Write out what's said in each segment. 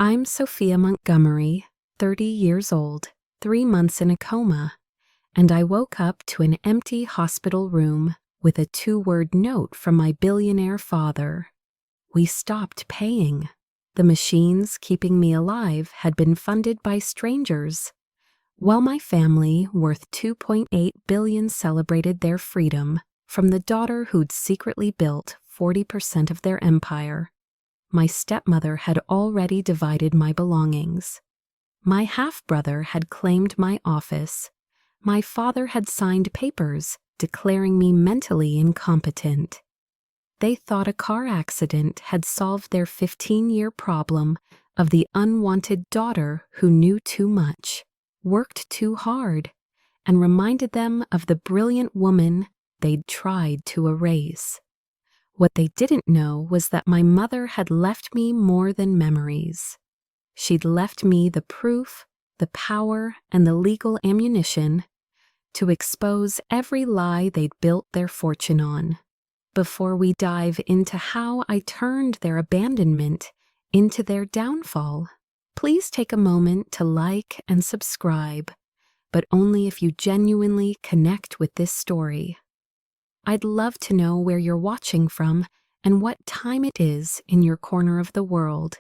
I'm Sophia Montgomery, 30 years old, 3 months in a coma, and I woke up to an empty hospital room with a 2-word note from my billionaire father. We stopped paying. The machines keeping me alive had been funded by strangers. While my family, worth $2.8 billion, celebrated their freedom from the daughter who'd secretly built 40% of their empire, my stepmother had already divided my belongings. My half-brother had claimed my office. My father had signed papers declaring me mentally incompetent. They thought a car accident had solved their 15-year problem of the unwanted daughter who knew too much, worked too hard, and reminded them of the brilliant woman they'd tried to erase. What they didn't know was that my mother had left me more than memories. She'd left me the proof, the power, and the legal ammunition to expose every lie they'd built their fortune on. Before we dive into how I turned their abandonment into their downfall, please take a moment to like and subscribe, but only if you genuinely connect with this story. I'd love to know where you're watching from and what time it is in your corner of the world.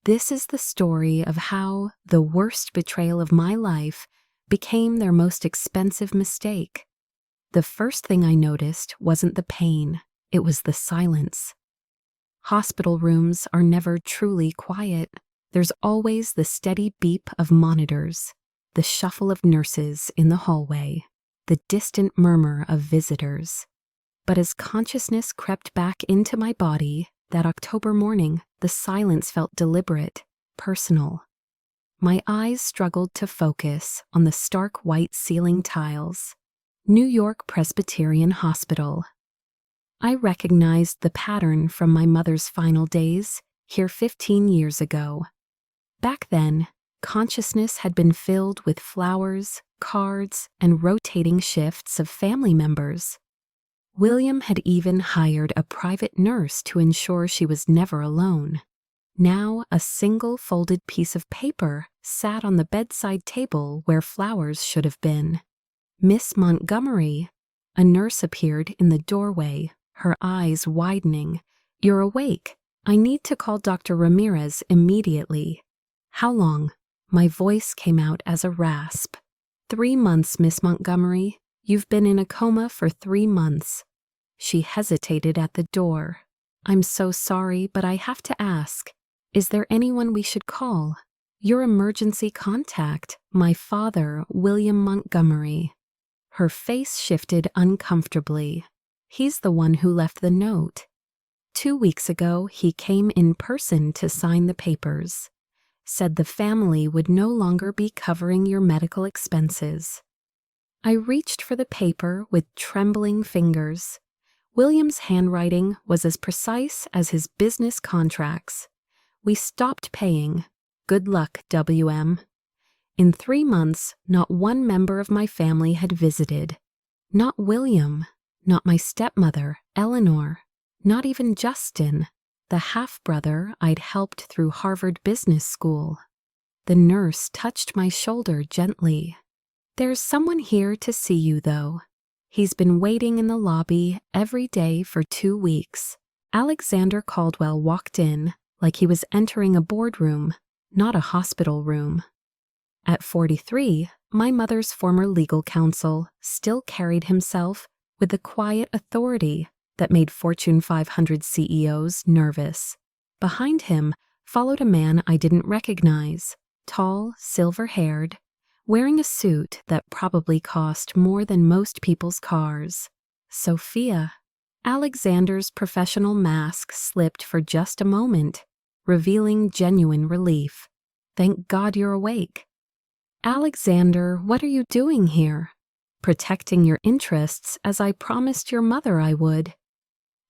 This is the story of how the worst betrayal of my life became their most expensive mistake. The first thing I noticed wasn't the pain, it was the silence. Hospital rooms are never truly quiet. There's always the steady beep of monitors, the shuffle of nurses in the hallway, the distant murmur of visitors. But as consciousness crept back into my body that October morning, the silence felt deliberate, personal. My eyes struggled to focus on the stark white ceiling tiles. New York Presbyterian Hospital. I recognized the pattern from my mother's final days here 15 years ago. Back then, consciousness had been filled with flowers, cards, and rotating shifts of family members. William had even hired a private nurse to ensure she was never alone. Now, a single folded piece of paper sat on the bedside table where flowers should have been. Miss Montgomery, a nurse, appeared in the doorway, her eyes widening. "You're awake. I need to call Dr. Ramirez immediately." "How long?" My voice came out as a rasp. 3 months, Miss Montgomery. You've been in a coma for 3 months. She hesitated at the door. "I'm so sorry, but I have to ask. Is there anyone we should call?" "Your emergency contact, my father, William Montgomery." Her face shifted uncomfortably. "He's the one who left the note. 2 weeks ago, he came in person to sign the papers. Said the family would no longer be covering your medical expenses." I reached for the paper with trembling fingers. William's handwriting was as precise as his business contracts. "We stopped paying. Good luck, WM." In 3 months, not one member of my family had visited. Not William, not my stepmother, Eleanor, not even Justin, the half-brother I'd helped through Harvard Business School. The nurse touched my shoulder gently. "There's someone here to see you, though. He's been waiting in the lobby every day for 2 weeks." Alexander Caldwell walked in like he was entering a boardroom, not a hospital room. At 43, my mother's former legal counsel still carried himself with the quiet authority that made Fortune 500 CEOs nervous. Behind him followed a man I didn't recognize, tall, silver-haired, wearing a suit that probably cost more than most people's cars. Sophia. Alexander's professional mask slipped for just a moment, revealing genuine relief. "Thank God you're awake." "Alexander, what are you doing here?" "Protecting your interests as I promised your mother I would."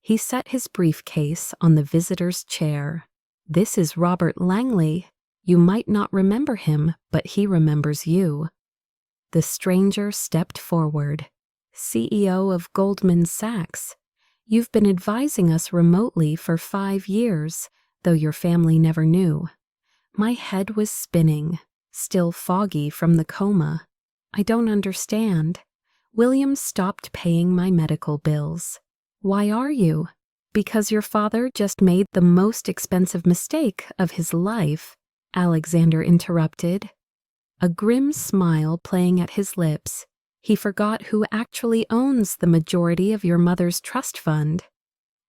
He set his briefcase on the visitor's chair. "This is Robert Langley. You might not remember him, but he remembers you." The stranger stepped forward. "CEO of Goldman Sachs. You've been advising us remotely for 5 years, though your family never knew. My head was spinning, still foggy from the coma. I don't understand. William stopped paying my medical bills. Why are you? Because your father just made the most expensive mistake of his life, Alexander interrupted. A grim smile playing at his lips. He forgot who actually owns the majority of your mother's trust fund.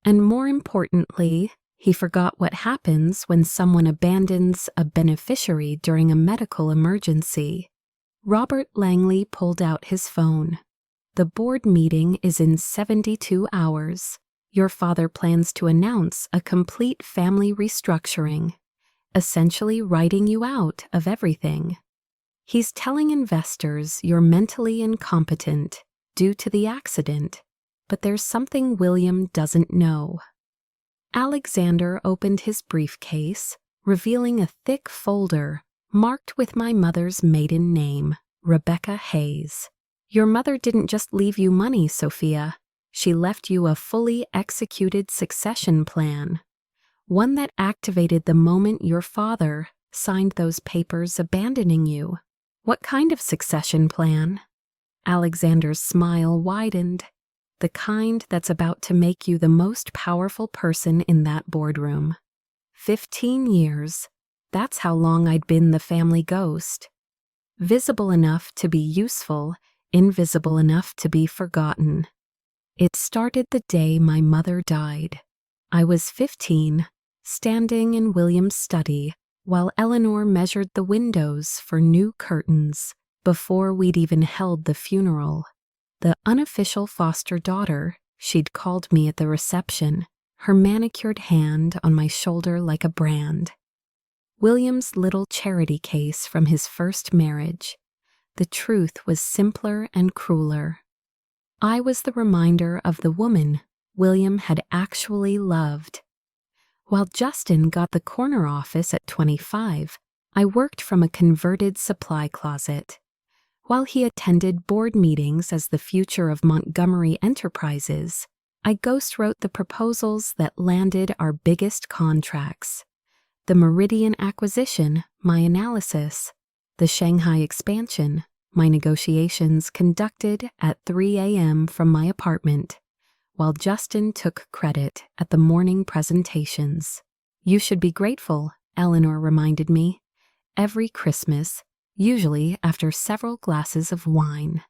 And more importantly, he forgot what happens when someone abandons a beneficiary during a medical emergency. Robert Langley pulled out his phone. The board meeting is in 72 hours. Your father plans to announce a complete family restructuring, essentially writing you out of everything. He's telling investors you're mentally incompetent due to the accident, but there's something William doesn't know. Alexander opened his briefcase, revealing a thick folder marked with my mother's maiden name, Rebecca Hayes. Your mother didn't just leave you money, Sophia. She left you a fully executed succession plan, one that activated the moment your father signed those papers abandoning you. What kind of succession plan? Alexander's smile widened. The kind that's about to make you the most powerful person in that boardroom. 15 years. That's how long I'd been the family ghost. Visible enough to be useful, invisible enough to be forgotten. It started the day my mother died. I was 15, standing in William's study while Eleanor measured the windows for new curtains before we'd even held the funeral. The unofficial foster daughter, she'd called me at the reception, her manicured hand on my shoulder like a brand. William's little charity case from his first marriage. The truth was simpler and crueler. I was the reminder of the woman William had actually loved. While Justin got the corner office at 25, I worked from a converted supply closet. While he attended board meetings as the future of Montgomery Enterprises, I ghostwrote the proposals that landed our biggest contracts. The Meridian acquisition, my analysis. The Shanghai expansion, my negotiations conducted at 3 a.m. from my apartment, while Justin took credit at the morning presentations. You should be grateful, Eleanor reminded me. Every Christmas, usually after several glasses of wine.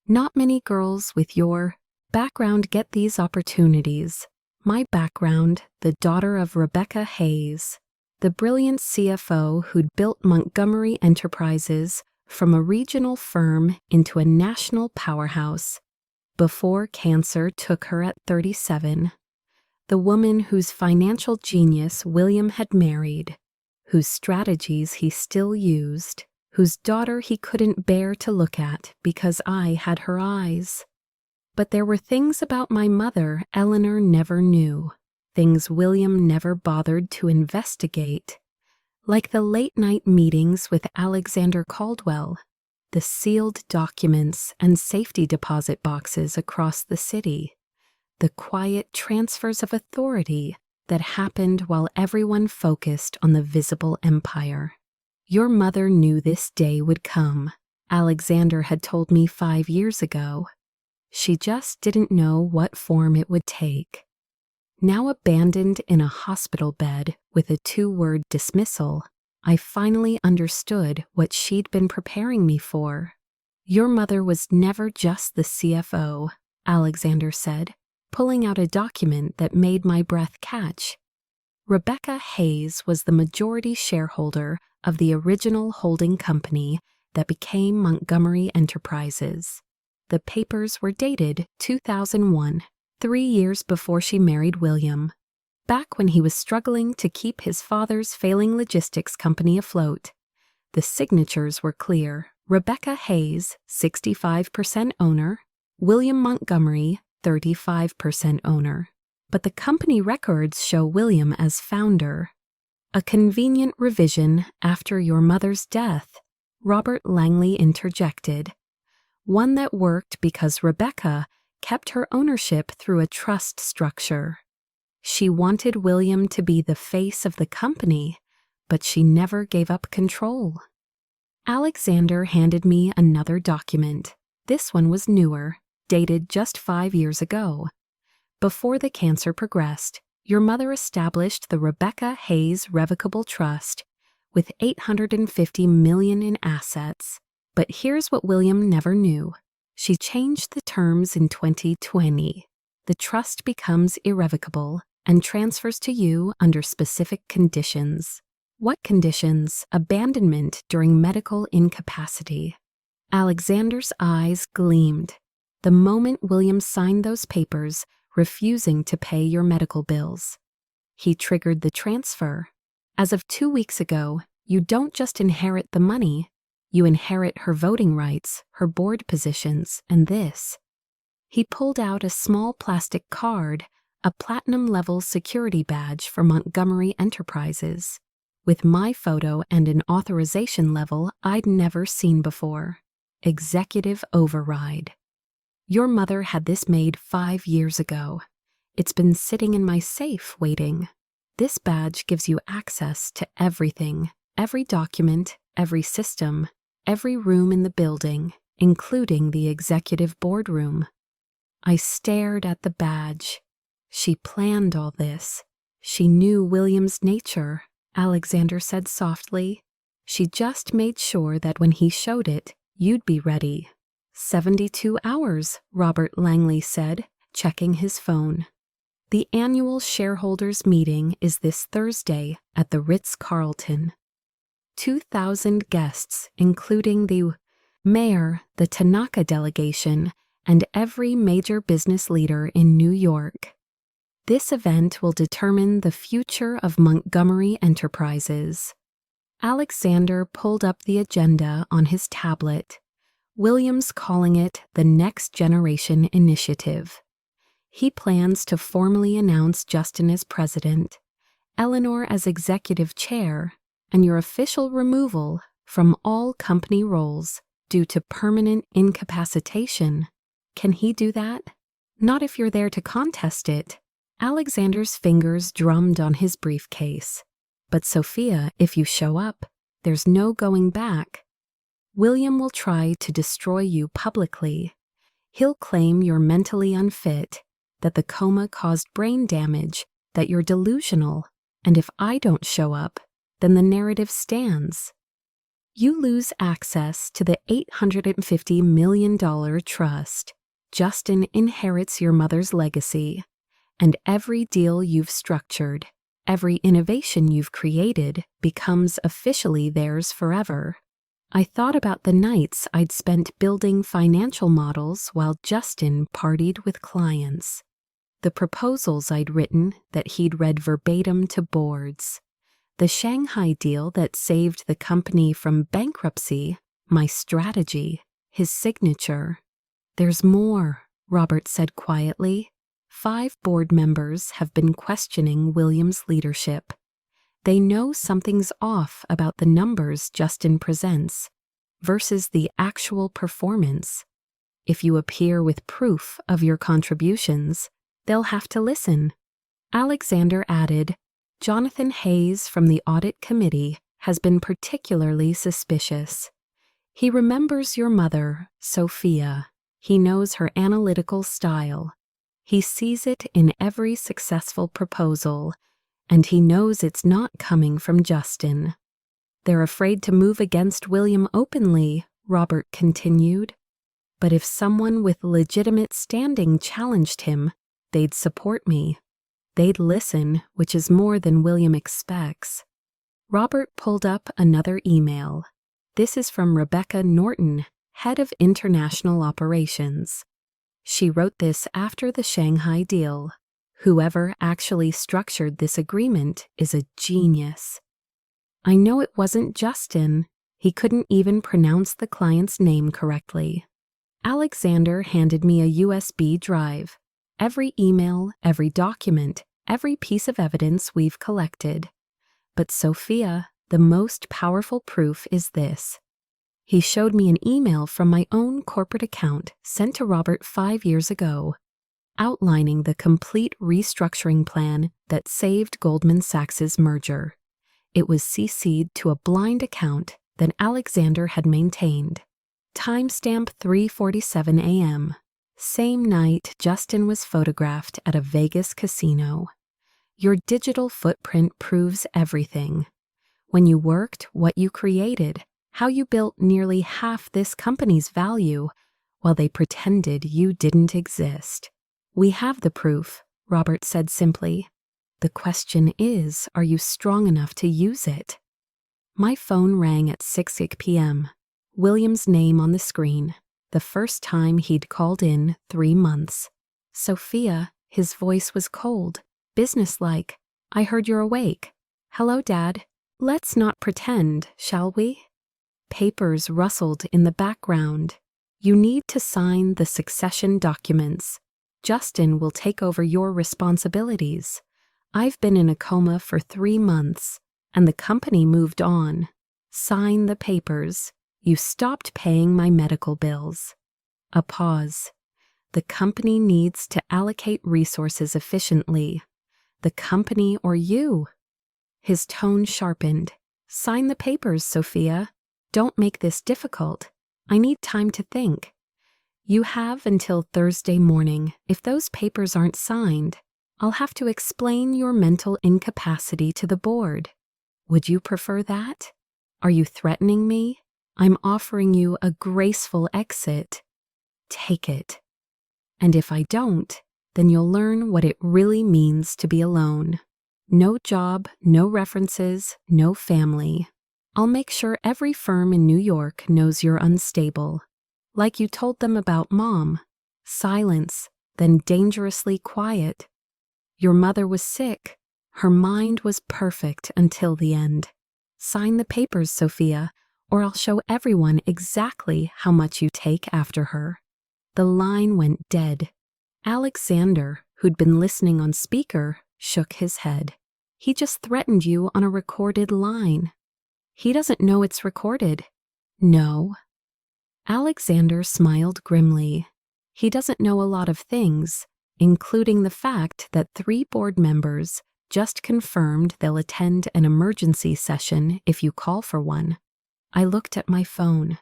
Not many girls with your background get these opportunities. My background, the daughter of Rebecca Hayes, the brilliant CFO who'd built Montgomery Enterprises from a regional firm into a national powerhouse before cancer took her at 37. The woman whose financial genius William had married, whose strategies he still used, whose daughter he couldn't bear to look at because I had her eyes. But there were things about my mother Eleanor never knew, things William never bothered to investigate, like the late-night meetings with Alexander Caldwell, the sealed documents and safety deposit boxes across the city, the quiet transfers of authority that happened while everyone focused on the visible empire. Your mother knew this day would come, Alexander had told me 5 years ago. She just didn't know what form it would take. Now abandoned in a hospital bed with a 2-word dismissal, I finally understood what she'd been preparing me for. Your mother was never just the CFO, Alexander said, pulling out a document that made my breath catch. Rebecca Hayes was the majority shareholder of the original holding company that became Montgomery Enterprises. The papers were dated 2001, 3 years before she married William, back when he was struggling to keep his father's failing logistics company afloat. The signatures were clear. Rebecca Hayes, 65% owner, William Montgomery, 35% owner. But the company records show William as founder. A convenient revision after your mother's death, Robert Langley interjected. One that worked because Rebecca kept her ownership through a trust structure. She wanted William to be the face of the company, but she never gave up control. Alexander handed me another document. This one was newer, dated just 5 years ago. Before the cancer progressed, your mother established the Rebecca Hayes Revocable Trust with $850 million in assets. But here's what William never knew. She changed the terms in 2020. The trust becomes irrevocable and transfers to you under specific conditions. What conditions? Abandonment during medical incapacity. Alexander's eyes gleamed. The moment William signed those papers, refusing to pay your medical bills. He triggered the transfer. As of 2 weeks ago, you don't just inherit the money, you inherit her voting rights, her board positions, and this. He pulled out a small plastic card, a platinum-level security badge for Montgomery Enterprises, with my photo and an authorization level I'd never seen before. Executive override. Your mother had this made 5 years ago. It's been sitting in my safe waiting. This badge gives you access to everything, every document, every system, every room in the building, including the executive boardroom. I stared at the badge. She planned all this. She knew William's nature, Alexander said softly. She just made sure that when he showed it, you'd be ready. 72 hours, Robert Langley said, checking his phone. The annual shareholders meeting is this Thursday at the Ritz-Carlton. 2,000 guests, including the mayor, the Tanaka delegation, and every major business leader in New York. This event will determine the future of Montgomery Enterprises. Alexander pulled up the agenda on his tablet. Williams calling it the Next Generation Initiative. He plans to formally announce Justin as president, Eleanor as executive chair, and your official removal from all company roles due to permanent incapacitation. Can he do that? Not if you're there to contest it. Alexander's fingers drummed on his briefcase. But Sophia, if you show up, there's no going back. William will try to destroy you publicly. He'll claim you're mentally unfit, that the coma caused brain damage, that you're delusional, and if I don't show up, then the narrative stands. You lose access to the $850 million trust. Justin inherits your mother's legacy, and every deal you've structured, every innovation you've created becomes officially theirs forever. I thought about the nights I'd spent building financial models while Justin partied with clients. The proposals I'd written that he'd read verbatim to boards. The Shanghai deal that saved the company from bankruptcy, my strategy, his signature. There's more, Robert said quietly. 5 board members have been questioning William's leadership. They know something's off about the numbers Justin presents versus the actual performance. If you appear with proof of your contributions, they'll have to listen. Alexander added, Jonathan Hayes from the audit committee has been particularly suspicious. He remembers your mother, Sophia. He knows her analytical style. He sees it in every successful proposal, and he knows it's not coming from Justin. They're afraid to move against William openly, Robert continued. But if someone with legitimate standing challenged him, they'd support me. They'd listen, which is more than William expects. Robert pulled up another email. This is from Rebecca Norton, head of international operations. She wrote this after the Shanghai deal. Whoever actually structured this agreement is a genius. I know it wasn't Justin. He couldn't even pronounce the client's name correctly. Alexander handed me a USB drive. Every email, every document, every piece of evidence we've collected. But Sophia, the most powerful proof is this. He showed me an email from my own corporate account sent to Robert 5 years ago, outlining the complete restructuring plan that saved Goldman Sachs's merger. It was CC'd to a blind account that Alexander had maintained. Timestamp 3:47 a.m. Same night Justin was photographed at a Vegas casino. Your digital footprint proves everything. When you worked, what you created, how you built nearly half this company's value while they pretended you didn't exist. We have the proof, Robert said simply. The question is, are you strong enough to use it? My phone rang at 6 p.m. William's name on the screen, the first time he'd called in 3 months. Sophia, his voice was cold, businesslike. I heard you're awake. Hello, Dad. Let's not pretend, shall we? Papers rustled in the background. You need to sign the succession documents. Justin will take over your responsibilities. I've been in a coma for 3 months, and the company moved on. Sign the papers. You stopped paying my medical bills. A pause. The company needs to allocate resources efficiently. The company or you? His tone sharpened. Sign the papers, Sophia. Don't make this difficult. I need time to think. You have until Thursday morning. If those papers aren't signed, I'll have to explain your mental incapacity to the board. Would you prefer that? Are you threatening me? I'm offering you a graceful exit. Take it. And if I don't, then you'll learn what it really means to be alone. No job, no references, no family. I'll make sure every firm in New York knows you're unstable. Like you told them about Mom. Silence, then dangerously quiet. Your mother was sick. Her mind was perfect until the end. Sign the papers, Sophia, or I'll show everyone exactly how much you take after her. The line went dead. Alexander, who'd been listening on speaker, shook his head. He just threatened you on a recorded line. He doesn't know it's recorded. No. Alexander smiled grimly. He doesn't know a lot of things, including the fact that 3 board members just confirmed they'll attend an emergency session if you call for one. I looked at my phone.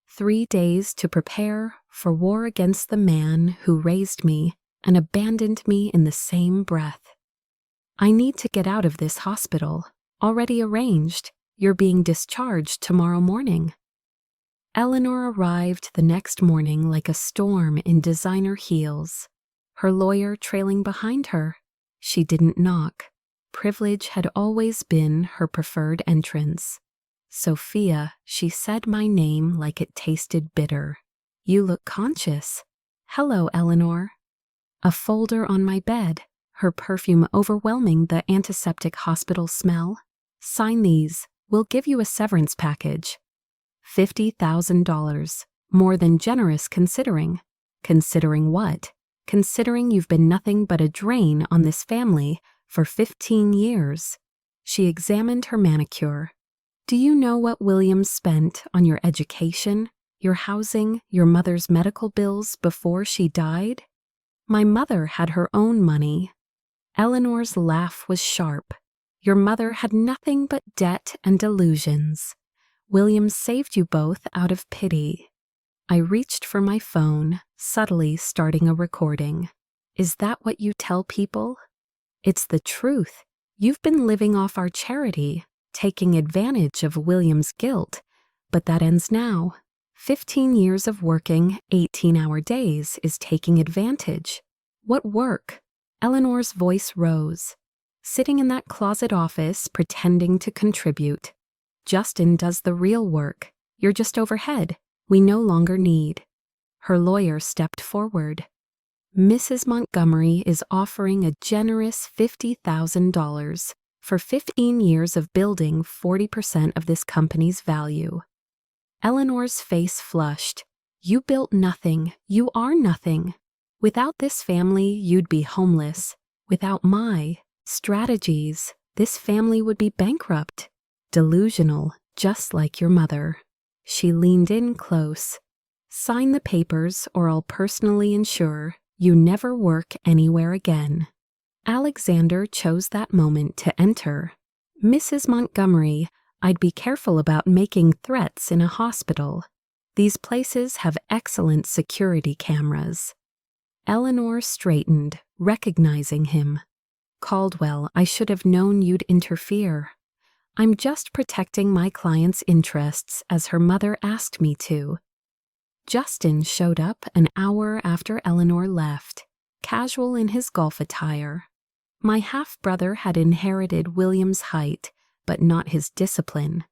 3 days to prepare for war against the man who raised me and abandoned me in the same breath. I need to get out of this hospital. Already arranged. You're being discharged tomorrow morning. Eleanor arrived the next morning like a storm in designer heels, her lawyer trailing behind her. She didn't knock. Privilege had always been her preferred entrance. Sophia, she said my name like it tasted bitter. You look conscious. Hello, Eleanor. A folder on my bed, her perfume overwhelming the antiseptic hospital smell. Sign these. We'll give you a severance package. $50,000. More than generous considering. Considering what? Considering you've been nothing but a drain on this family for 15 years. She examined her manicure. Do you know what William spent on your education, your housing, your mother's medical bills before she died? My mother had her own money. Eleanor's laugh was sharp. Your mother had nothing but debt and delusions. William saved you both out of pity. I reached for my phone, subtly starting a recording. Is that what you tell people? It's the truth. You've been living off our charity, taking advantage of William's guilt, but that ends now. 15 years of working 18-hour days is taking advantage. What work? Eleanor's voice rose. Sitting in that closet office pretending to contribute. Justin does the real work. You're just overhead. We no longer need. Her lawyer stepped forward. Mrs. Montgomery is offering a generous $50,000 for 15 years of building 40% of this company's value. Eleanor's face flushed. You built nothing. You are nothing. Without this family, you'd be homeless. Without my strategies, this family would be bankrupt. Delusional, just like your mother. She leaned in close. Sign the papers or I'll personally ensure you never work anywhere again. Alexander chose that moment to enter. Mrs. Montgomery, I'd be careful about making threats in a hospital. These places have excellent security cameras. Eleanor straightened, recognizing him. Caldwell, I should have known you'd interfere. I'm just protecting my client's interests as her mother asked me to. Justin showed up an hour after Eleanor left, casual in his golf attire. My half-brother had inherited William's height, but not his discipline.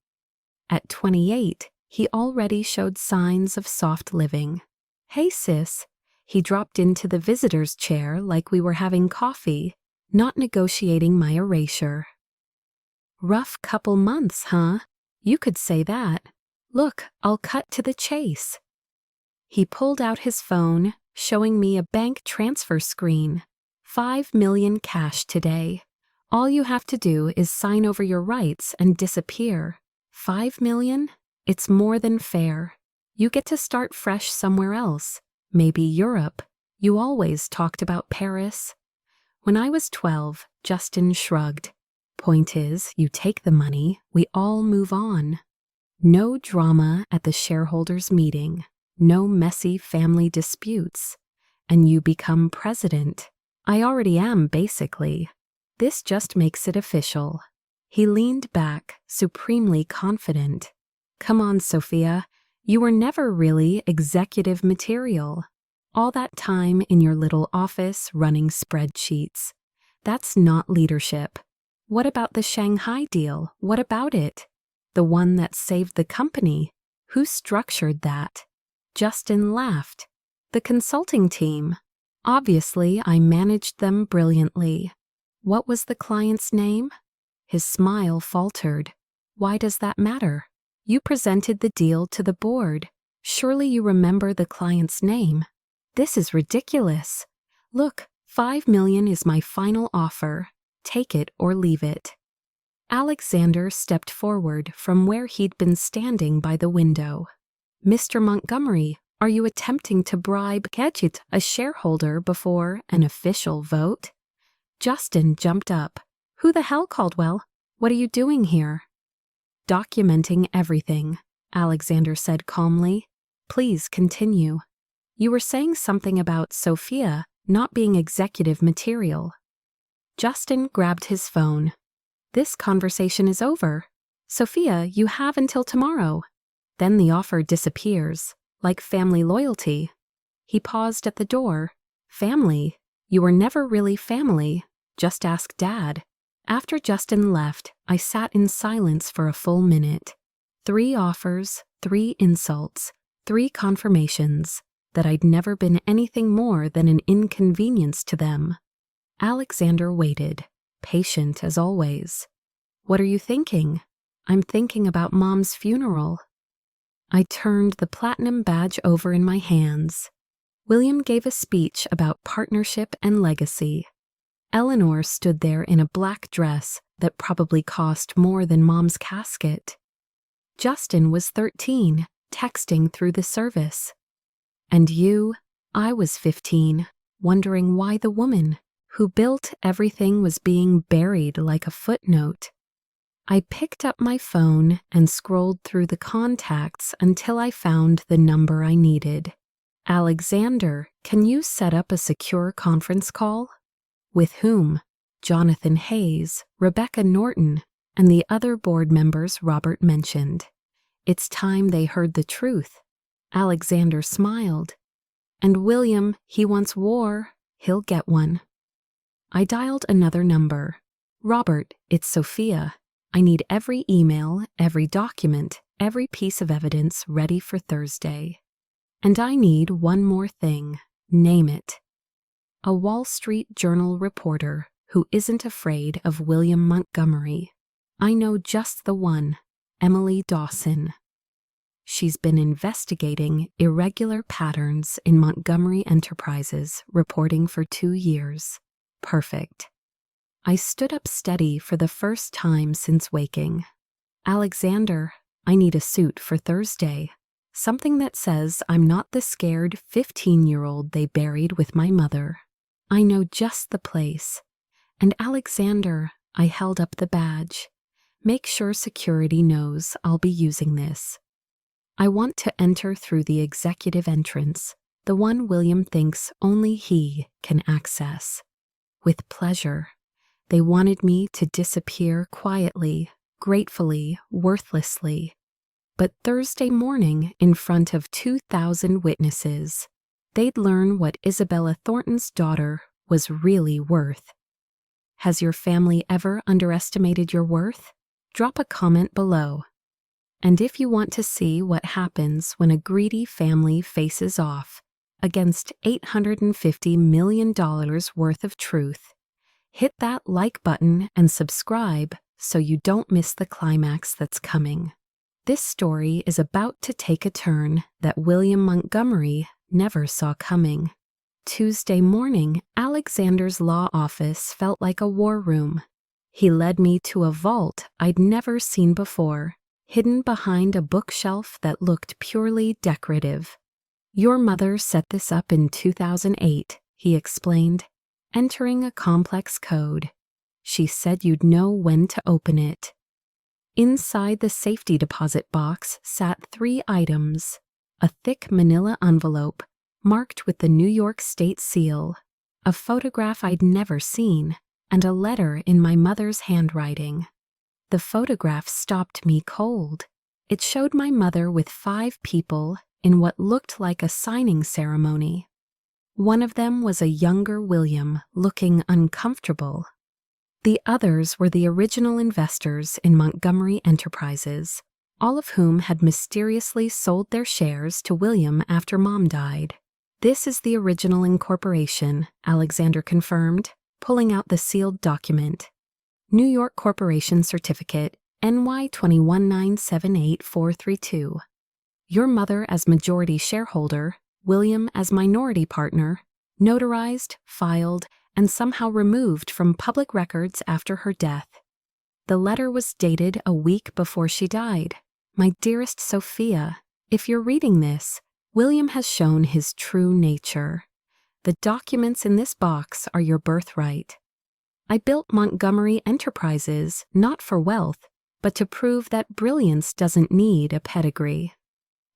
At 28, he already showed signs of soft living. Hey, sis. He dropped into the visitor's chair like we were having coffee, not negotiating my erasure. Rough couple months, huh? You could say that. Look, I'll cut to the chase. He pulled out his phone, showing me a bank transfer screen. $5 million cash today. All you have to do is sign over your rights and disappear. $5 million? It's more than fair. You get to start fresh somewhere else. Maybe Europe. You always talked about Paris. When I was 12, Justin shrugged. Point is, you take the money, we all move on. No drama at the shareholders' meeting. No messy family disputes. And you become president. I already am, basically. This just makes it official. He leaned back, supremely confident. Come on, Sophia. You were never really executive material. All that time in your little office running spreadsheets. That's not leadership. What about the Shanghai deal? What about it? The one that saved the company? Who structured that? Justin laughed. The consulting team. Obviously, I managed them brilliantly. What was the client's name? His smile faltered. Why does that matter? You presented the deal to the board. Surely you remember the client's name. This is ridiculous. Look, $5 million is my final offer. Take it or leave it. Alexander stepped forward from where he'd been standing by the window. Mr. Montgomery, are you attempting to bribe Kedgit, a shareholder, before an official vote? Justin jumped up. Who the hell, Caldwell? What are you doing here? Documenting everything, Alexander said calmly. Please continue. You were saying something about Sophia not being executive material. Justin grabbed his phone. This conversation is over. Sophia, you have until tomorrow. Then the offer disappears, like family loyalty. He paused at the door. Family? You were never really family. Just ask Dad. After Justin left, I sat in silence for a full minute. 3 offers, 3 insults, 3 confirmations that I'd never been anything more than an inconvenience to them. Alexander waited, patient as always. What are you thinking? I'm thinking about Mom's funeral. I turned the platinum badge over in my hands. William gave a speech about partnership and legacy. Eleanor stood there in a black dress that probably cost more than Mom's casket. Justin was 13, texting through the service. And you? I was 15, wondering why the woman who built everything was being buried like a footnote. I picked up my phone and scrolled through the contacts until I found the number I needed. Alexander, can you set up a secure conference call? With whom? Jonathan Hayes, Rebecca Norton, and the other board members Robert mentioned. It's time they heard the truth. Alexander smiled. And William, he wants war. He'll get one. I dialed another number. Robert, it's Sophia. I need every email, every document, every piece of evidence ready for Thursday. And I need one more thing. Name it. A Wall Street Journal reporter who isn't afraid of William Montgomery. I know just the one, Emily Dawson. She's been investigating irregular patterns in Montgomery Enterprises, reporting for 2 years. Perfect. I stood up steady for the first time since waking. Alexander, I need a suit for Thursday. Something that says I'm not the scared 15-year-old they buried with my mother. I know just the place. And Alexander, I held up the badge. Make sure security knows I'll be using this. I want to enter through the executive entrance, the one William thinks only he can access. With pleasure. They wanted me to disappear quietly, gratefully, worthlessly. But Thursday morning, in front of 2,000 witnesses, they'd learn what Isabella Thornton's daughter was really worth. Has your family ever underestimated your worth? Drop a comment below. And if you want to see what happens when a greedy family faces off against $850 million worth of truth, hit that like button and subscribe so you don't miss the climax that's coming. This story is about to take a turn that William Montgomery never saw coming. Tuesday morning, Alexander's law office felt like a war room. He led me to a vault I'd never seen before, hidden behind a bookshelf that looked purely decorative. Your mother set this up in 2008, he explained, entering a complex code. She said you'd know when to open it. Inside the safety deposit box sat 3 items: a thick manila envelope marked with the New York State seal, a photograph I'd never seen, and a letter in my mother's handwriting. The photograph stopped me cold. It showed my mother with 5 people in what looked like a signing ceremony. One of them was a younger William, looking uncomfortable. The others were the original investors in Montgomery Enterprises, all of whom had mysteriously sold their shares to William after Mom died. This is the original incorporation, Alexander confirmed, pulling out the sealed document. New York Corporation Certificate, NY 219784432. Your mother as majority shareholder, William as minority partner, notarized, filed, and somehow removed from public records after her death. The letter was dated a week before she died. My dearest Sophia, if you're reading this, William has shown his true nature. The documents in this box are your birthright. I built Montgomery Enterprises not for wealth, but to prove that brilliance doesn't need a pedigree.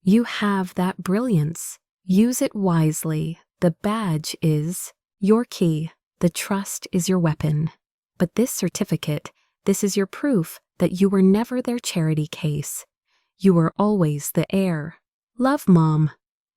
You have that brilliance. Use it wisely. The badge is your key. The trust is your weapon. But this certificate, this is your proof that you were never their charity case. You were always the heir. Love, Mom.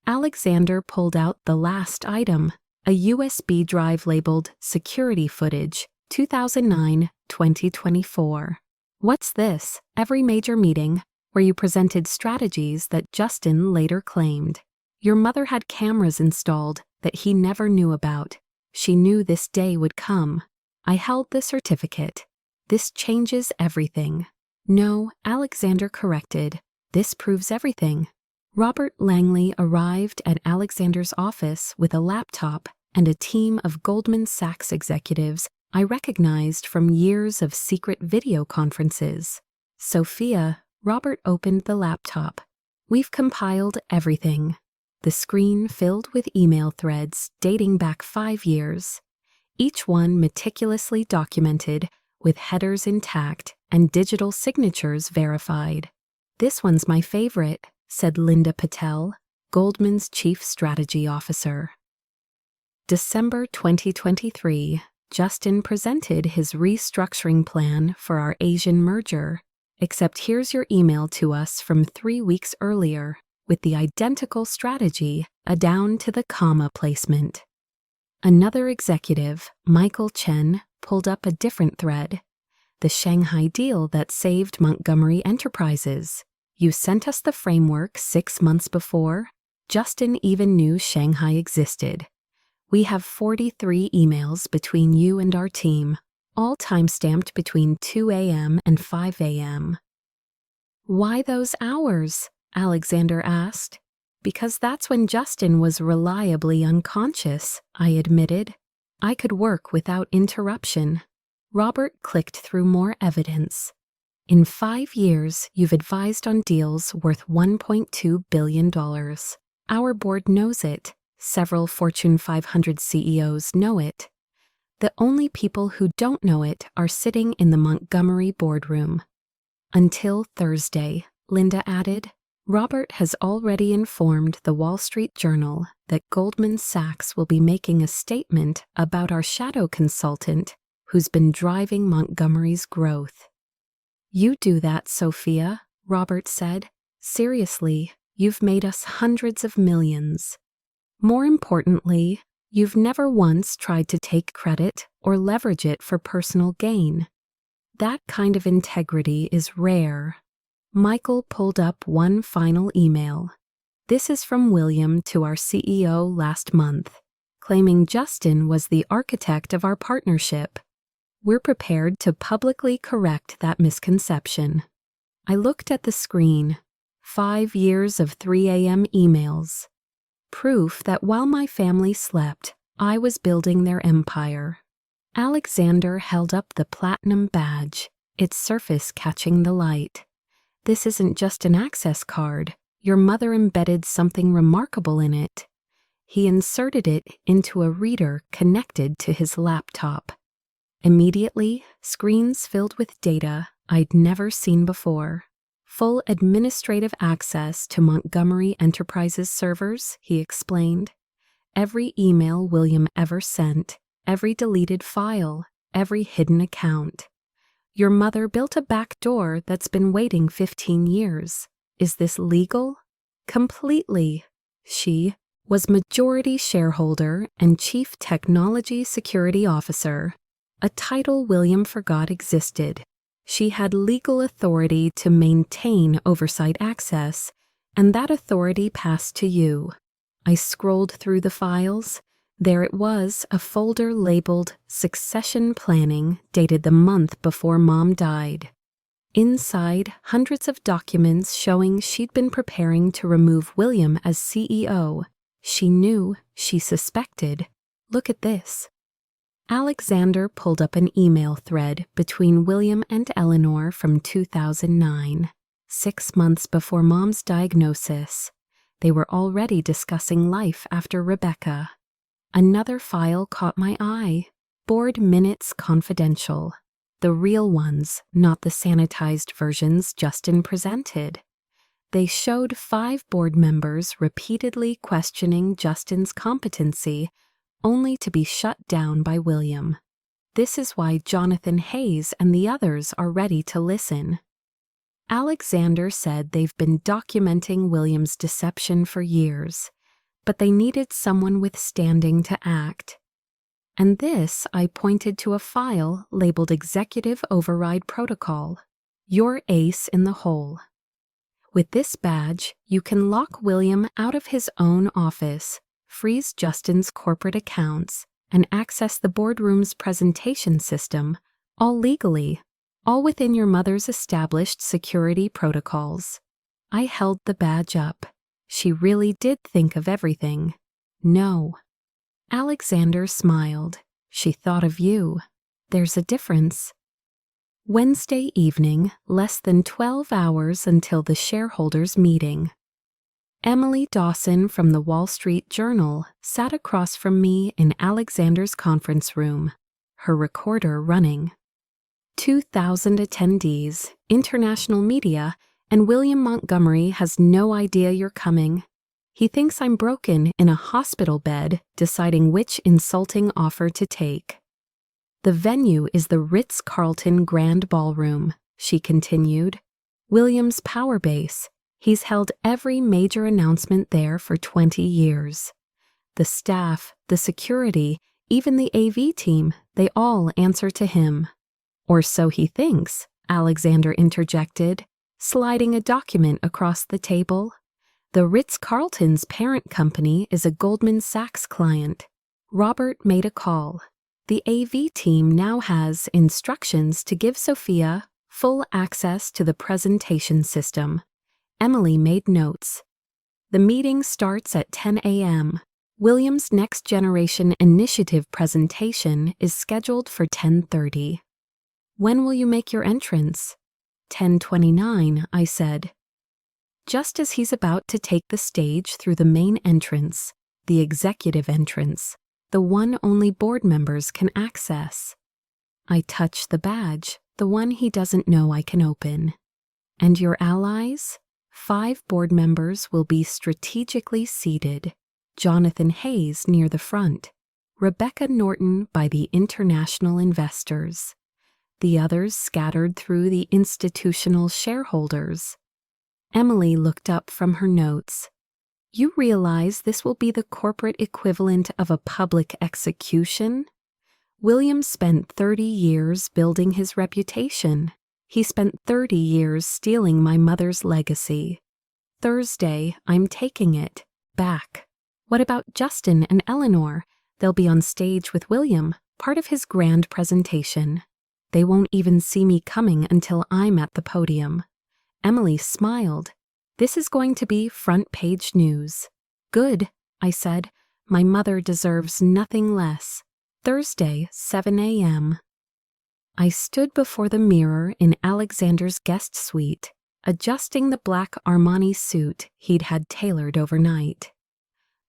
Alexander pulled out the last item, a USB drive labeled Security Footage, 2009-2024. What's this? Every major meeting, where you presented strategies that Justin later claimed. Your mother had cameras installed that he never knew about. She knew this day would come. I held the certificate. This changes everything. No, Alexander corrected. This proves everything. Robert Langley arrived at Alexander's office with a laptop and a team of Goldman Sachs executives I recognized from years of secret video conferences. Sophia, Robert opened the laptop. We've compiled everything. The screen filled with email threads dating back 5 years, each one meticulously documented with headers intact and digital signatures verified. This one's my favorite, said Linda Patel, Goldman's chief strategy officer. December 2023, Justin presented his restructuring plan for our Asian merger, except here's your email to us from 3 weeks earlier, with the identical strategy, a down to the comma placement. Another executive, Michael Chen, pulled up a different thread. The Shanghai deal that saved Montgomery Enterprises. You sent us the framework 6 months before. Justin even knew Shanghai existed. We have 43 emails between you and our team, all time-stamped between 2 a.m. and 5 a.m. Why those hours? Alexander asked. Because that's when Justin was reliably unconscious, I admitted. I could work without interruption. Robert clicked through more evidence. In 5 years, you've advised on deals worth $1.2 billion. Our board knows it. Several Fortune 500 CEOs know it. The only people who don't know it are sitting in the Montgomery boardroom. Until Thursday, Linda added. Robert has already informed the Wall Street Journal that Goldman Sachs will be making a statement about our shadow consultant who's been driving Montgomery's growth. You do that, Sophia, Robert said. Seriously, you've made us hundreds of millions. More importantly, you've never once tried to take credit or leverage it for personal gain. That kind of integrity is rare. Michael pulled up one final email. This is from William to our CEO last month, claiming Justin was the architect of our partnership. We're prepared to publicly correct that misconception. I looked at the screen. 5 years of 3 a.m. emails. Proof that while my family slept, I was building their empire. Alexander held up the platinum badge, its surface catching the light. This isn't just an access card. Your mother embedded something remarkable in it. He inserted it into a reader connected to his laptop. Immediately, screens filled with data I'd never seen before. Full administrative access to Montgomery Enterprises servers, he explained. Every email William ever sent, every deleted file, every hidden account. Your mother built a back door that's been waiting 15 years. Is this legal? Completely. She was majority shareholder and chief technology security officer, a title William forgot existed. She had legal authority to maintain oversight access, and that authority passed to you. I scrolled through the files. There it was, a folder labeled Succession Planning, dated the month before Mom died. Inside, hundreds of documents showing she'd been preparing to remove William as CEO. She knew, she suspected. Look at this. Alexander pulled up an email thread between William and Eleanor from 2009, 6 months before Mom's diagnosis. They were already discussing life after Rebecca. Another file caught my eye. Board minutes confidential. The real ones, not the sanitized versions Justin presented. They showed 5 board members repeatedly questioning Justin's competency, only to be shut down by William. This is why Jonathan Hayes and the others are ready to listen. Alexander said they've been documenting William's deception for years, but they needed someone with standing to act. And this, I pointed to a file labeled Executive Override Protocol. Your ace in the hole. With this badge, you can lock William out of his own office, freeze Justin's corporate accounts, and access the boardroom's presentation system, all legally, all within your mother's established security protocols. I held the badge up. She really did think of everything. No. Alexander smiled. She thought of you. There's a difference. Wednesday evening, less than 12 hours until the shareholders' meeting. Emily Dawson from the Wall Street Journal sat across from me in Alexander's conference room, her recorder running. 2,000 attendees, international media, and William Montgomery has no idea you're coming. He thinks I'm broken in a hospital bed, deciding which insulting offer to take. The venue is the Ritz-Carlton Grand Ballroom, she continued. William's power base. He's held every major announcement there for 20 years. The staff, the security, even the AV team, they all answer to him. Or so he thinks, Alexander interjected, sliding a document across the table. The Ritz-Carlton's parent company is a Goldman Sachs client. Robert made a call. The AV team now has instructions to give Sophia full access to the presentation system. Emily made notes. The meeting starts at 10 a.m. William's Next Generation Initiative presentation is scheduled for 10:30. When will you make your entrance? 10:29, I said. Just as he's about to take the stage through the main entrance, the executive entrance, the one only board members can access. I touch the badge, the one he doesn't know I can open. And your allies? 5 board members will be strategically seated. Jonathan Hayes near the front, Rebecca Norton by the international investors, the others scattered through the institutional shareholders. Emily looked up from her notes. You realize this will be the corporate equivalent of a public execution? William spent 30 years building his reputation. He spent 30 years stealing my mother's legacy. Thursday, I'm taking it back. What about Justin and Eleanor? They'll be on stage with William, part of his grand presentation. They won't even see me coming until I'm at the podium. Emily smiled. This is going to be front-page news. Good, I said. My mother deserves nothing less. Thursday, 7 a.m. I stood before the mirror in Alexander's guest suite, adjusting the black Armani suit he'd had tailored overnight.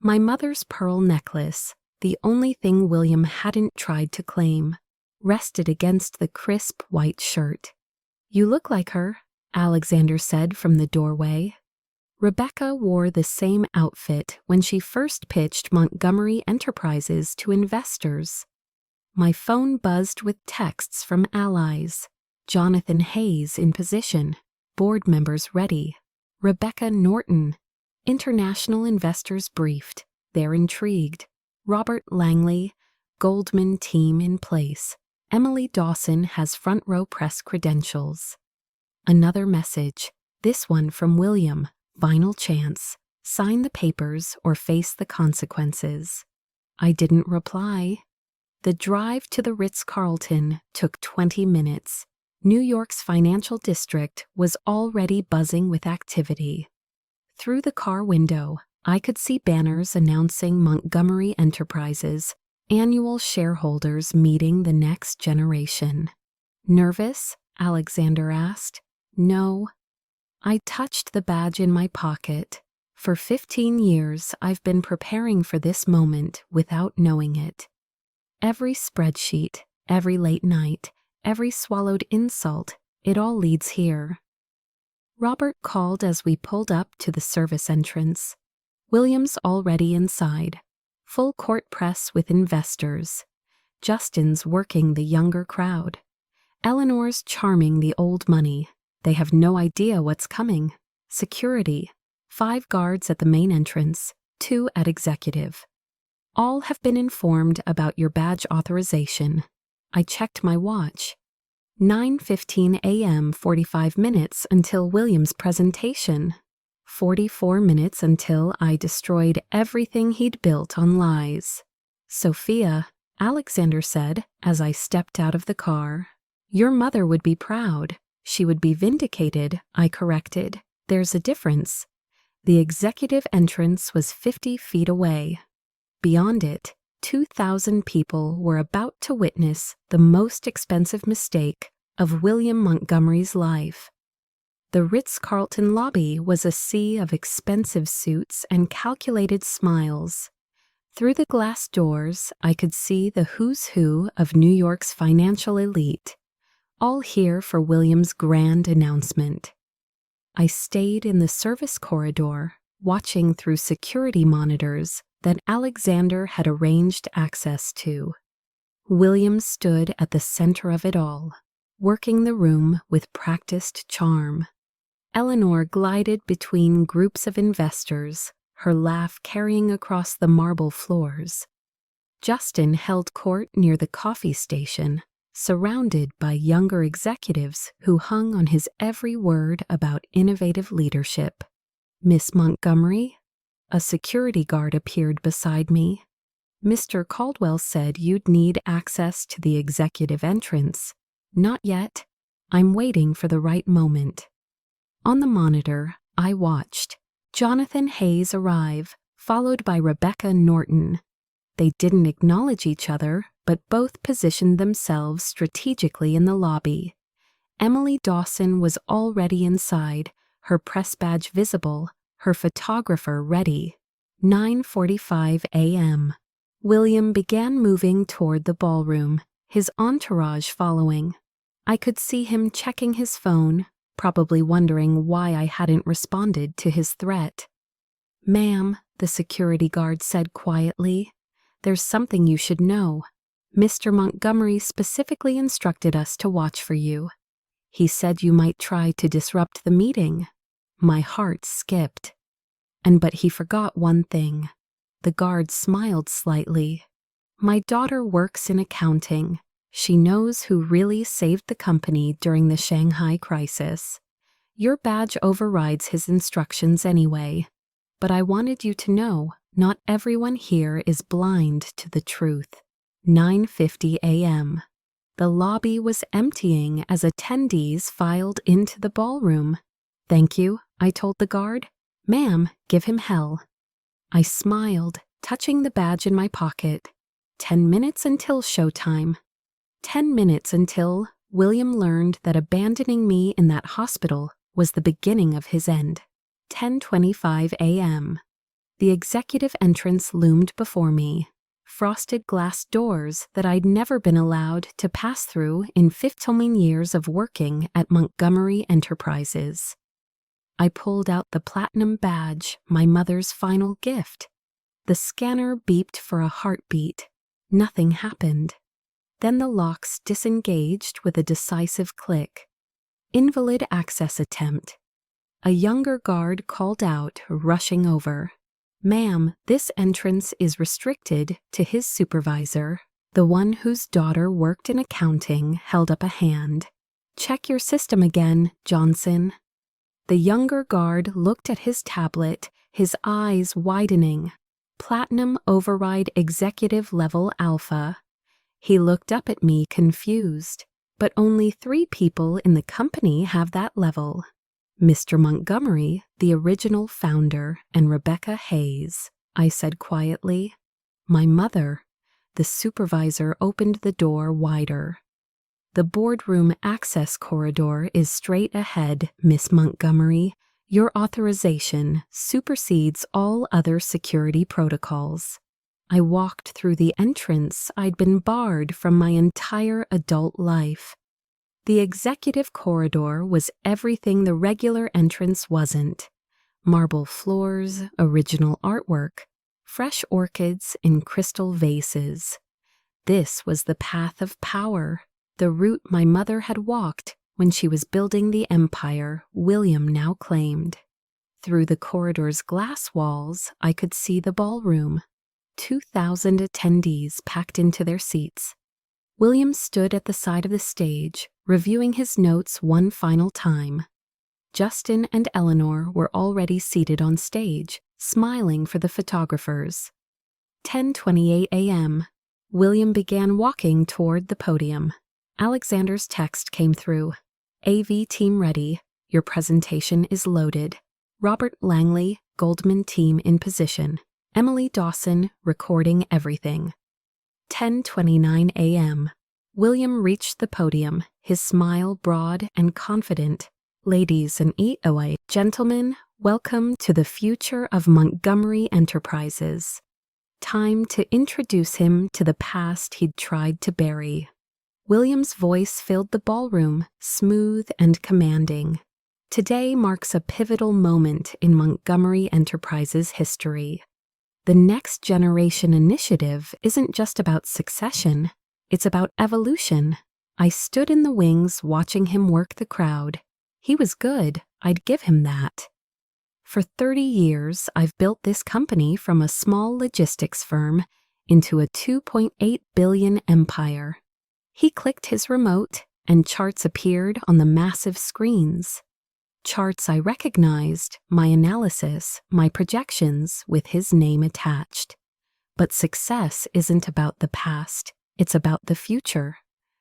My mother's pearl necklace, the only thing William hadn't tried to claim, rested against the crisp white shirt. You look like her, Alexander said from the doorway. Rebecca wore the same outfit when she first pitched Montgomery Enterprises to investors. My phone buzzed with texts from allies. Jonathan Hayes in position, board members ready. Rebecca Norton. International investors briefed. They're intrigued. Robert Langley, Goldman team in place. Emily Dawson has front row press credentials. Another message, this one from William. Final chance. Sign the papers or face the consequences. I didn't reply. The drive to the Ritz-Carlton took 20 minutes. New York's financial district was already buzzing with activity. Through the car window, I could see banners announcing Montgomery Enterprises, annual shareholders meeting the next generation. Nervous? Alexander asked. No. I touched the badge in my pocket. For 15 years, I've been preparing for this moment without knowing it. Every spreadsheet, every late night, every swallowed insult, it all leads here. Robert called as we pulled up to the service entrance. William's already inside. Full court press with investors. Justin's working the younger crowd. Eleanor's charming the old money. They have no idea what's coming. Security. 5 guards at the main entrance, 2 at executive. All have been informed about your badge authorization. I checked my watch. 9:15 a.m. 45 minutes until William's presentation. 44 minutes until I destroyed everything he'd built on lies. Sophia, Alexander said as I stepped out of the car. Your mother would be proud. She would be vindicated, I corrected. There's a difference. The executive entrance was 50 feet away. Beyond it, 2,000 people were about to witness the most expensive mistake of William Montgomery's life. The Ritz-Carlton lobby was a sea of expensive suits and calculated smiles. Through the glass doors, I could see the who's who of New York's financial elite, all here for William's grand announcement. I stayed in the service corridor, watching through security monitors that Alexander had arranged access to. William stood at the center of it all, working the room with practiced charm. Eleanor glided between groups of investors, her laugh carrying across the marble floors. Justin held court near the coffee station, surrounded by younger executives who hung on his every word about innovative leadership. Miss Montgomery? A security guard appeared beside me. Mr. Caldwell said you'd need access to the executive entrance. Not yet. I'm waiting for the right moment. On the monitor, I watched Jonathan Hayes arrive, followed by Rebecca Norton. They didn't acknowledge each other, but both positioned themselves strategically in the lobby. Emily Dawson was already inside, her press badge visible, her photographer ready. 9:45 a.m. William began moving toward the ballroom, his entourage following. I could see him checking his phone, probably wondering why I hadn't responded to his threat. "Ma'am," the security guard said quietly, "there's something you should know. Mr. Montgomery specifically instructed us to watch for you. He said you might try to disrupt the meeting." My heart skipped. But he forgot one thing. The guard smiled slightly. "My daughter works in accounting. She knows who really saved the company during the Shanghai crisis. Your badge overrides his instructions anyway. But I wanted you to know, not everyone here is blind to the truth." 9:50 a.m. The lobby was emptying as attendees filed into the ballroom. "Thank you," I told the guard. "Ma'am, give him hell." I smiled, touching the badge in my pocket. 10 minutes until showtime. 10 minutes until William learned that abandoning me in that hospital was the beginning of his end. 10:25 a.m. The executive entrance loomed before me. Frosted glass doors that I'd never been allowed to pass through in 15 years of working at Montgomery Enterprises. I pulled out the platinum badge, my mother's final gift. The scanner beeped for a heartbeat. Nothing happened. Then the locks disengaged with a decisive click. "Invalid access attempt." A younger guard called out, rushing over. "Ma'am, this entrance is restricted to his supervisor." The one whose daughter worked in accounting held up a hand. "Check your system again, Johnson." The younger guard looked at his tablet, his eyes widening. "Platinum override executive level alpha." He looked up at me confused. "But only 3 people in the company have that level. Mr. Montgomery, the original founder, and Rebecca Hayes," I said quietly. "My mother." The supervisor opened the door wider. "The boardroom access corridor is straight ahead, Miss Montgomery. Your authorization supersedes all other security protocols." I walked through the entrance I'd been barred from my entire adult life. The executive corridor was everything the regular entrance wasn't. Marble floors, original artwork, fresh orchids in crystal vases. This was the path of power, the route my mother had walked when she was building the empire William now claimed. Through the corridor's glass walls, I could see the ballroom. 2,000 attendees packed into their seats. William stood at the side of the stage, reviewing his notes one final time. Justin and Eleanor were already seated on stage, smiling for the photographers. 10:28 a.m. William began walking toward the podium. Alexander's text came through. "AV team ready. Your presentation is loaded. Robert Langley, Goldman team in position. Emily Dawson, recording everything." 10:29 a.m. William reached the podium, his smile broad and confident. "Ladies and gentlemen, welcome to the future of Montgomery Enterprises." Time to introduce him to the past he'd tried to bury. William's voice filled the ballroom, smooth and commanding. "Today marks a pivotal moment in Montgomery Enterprises history. The Next Generation initiative isn't just about succession, it's about evolution." I stood in the wings watching him work the crowd. He was good, I'd give him that. "For 30 years, I've built this company from a small logistics firm into a $2.8 billion empire." He clicked his remote, and charts appeared on the massive screens. Charts I recognized, my analysis, my projections with his name attached. But success isn't about the past, it's about the future.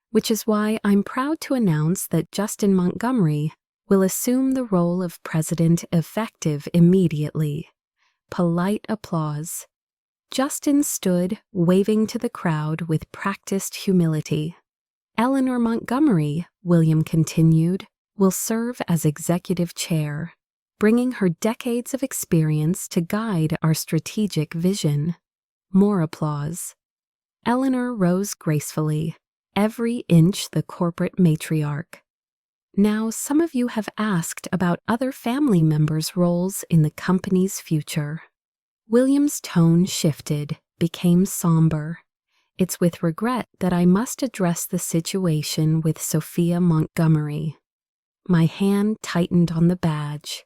Which is why I'm proud to announce that Justin Montgomery will assume the role of president effective immediately. Polite applause. Justin stood, waving to the crowd with practiced humility. "Eleanor Montgomery," William continued, "will serve as executive chair, bringing her decades of experience to guide our strategic vision." More applause. Eleanor rose gracefully, every inch the corporate matriarch. Now, some of you have asked about other family members' roles in the company's future. William's tone shifted, became somber. It's with regret that I must address the situation with Sophia Montgomery. My hand tightened on the badge.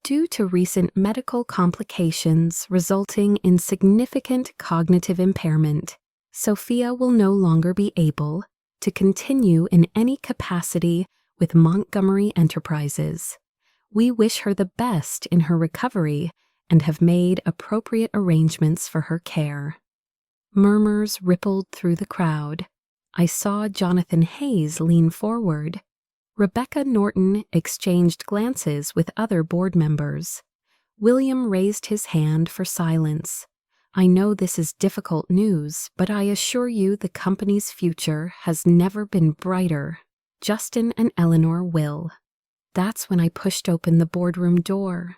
Due to recent medical complications resulting in significant cognitive impairment, Sophia will no longer be able to continue in any capacity with Montgomery Enterprises. We wish her the best in her recovery and have made appropriate arrangements for her care. Murmurs rippled through the crowd. I saw Jonathan Hayes lean forward. Rebecca Norton exchanged glances with other board members. William raised his hand for silence. I know this is difficult news, but I assure you the company's future has never been brighter. Justin and Eleanor will. That's when I pushed open the boardroom door.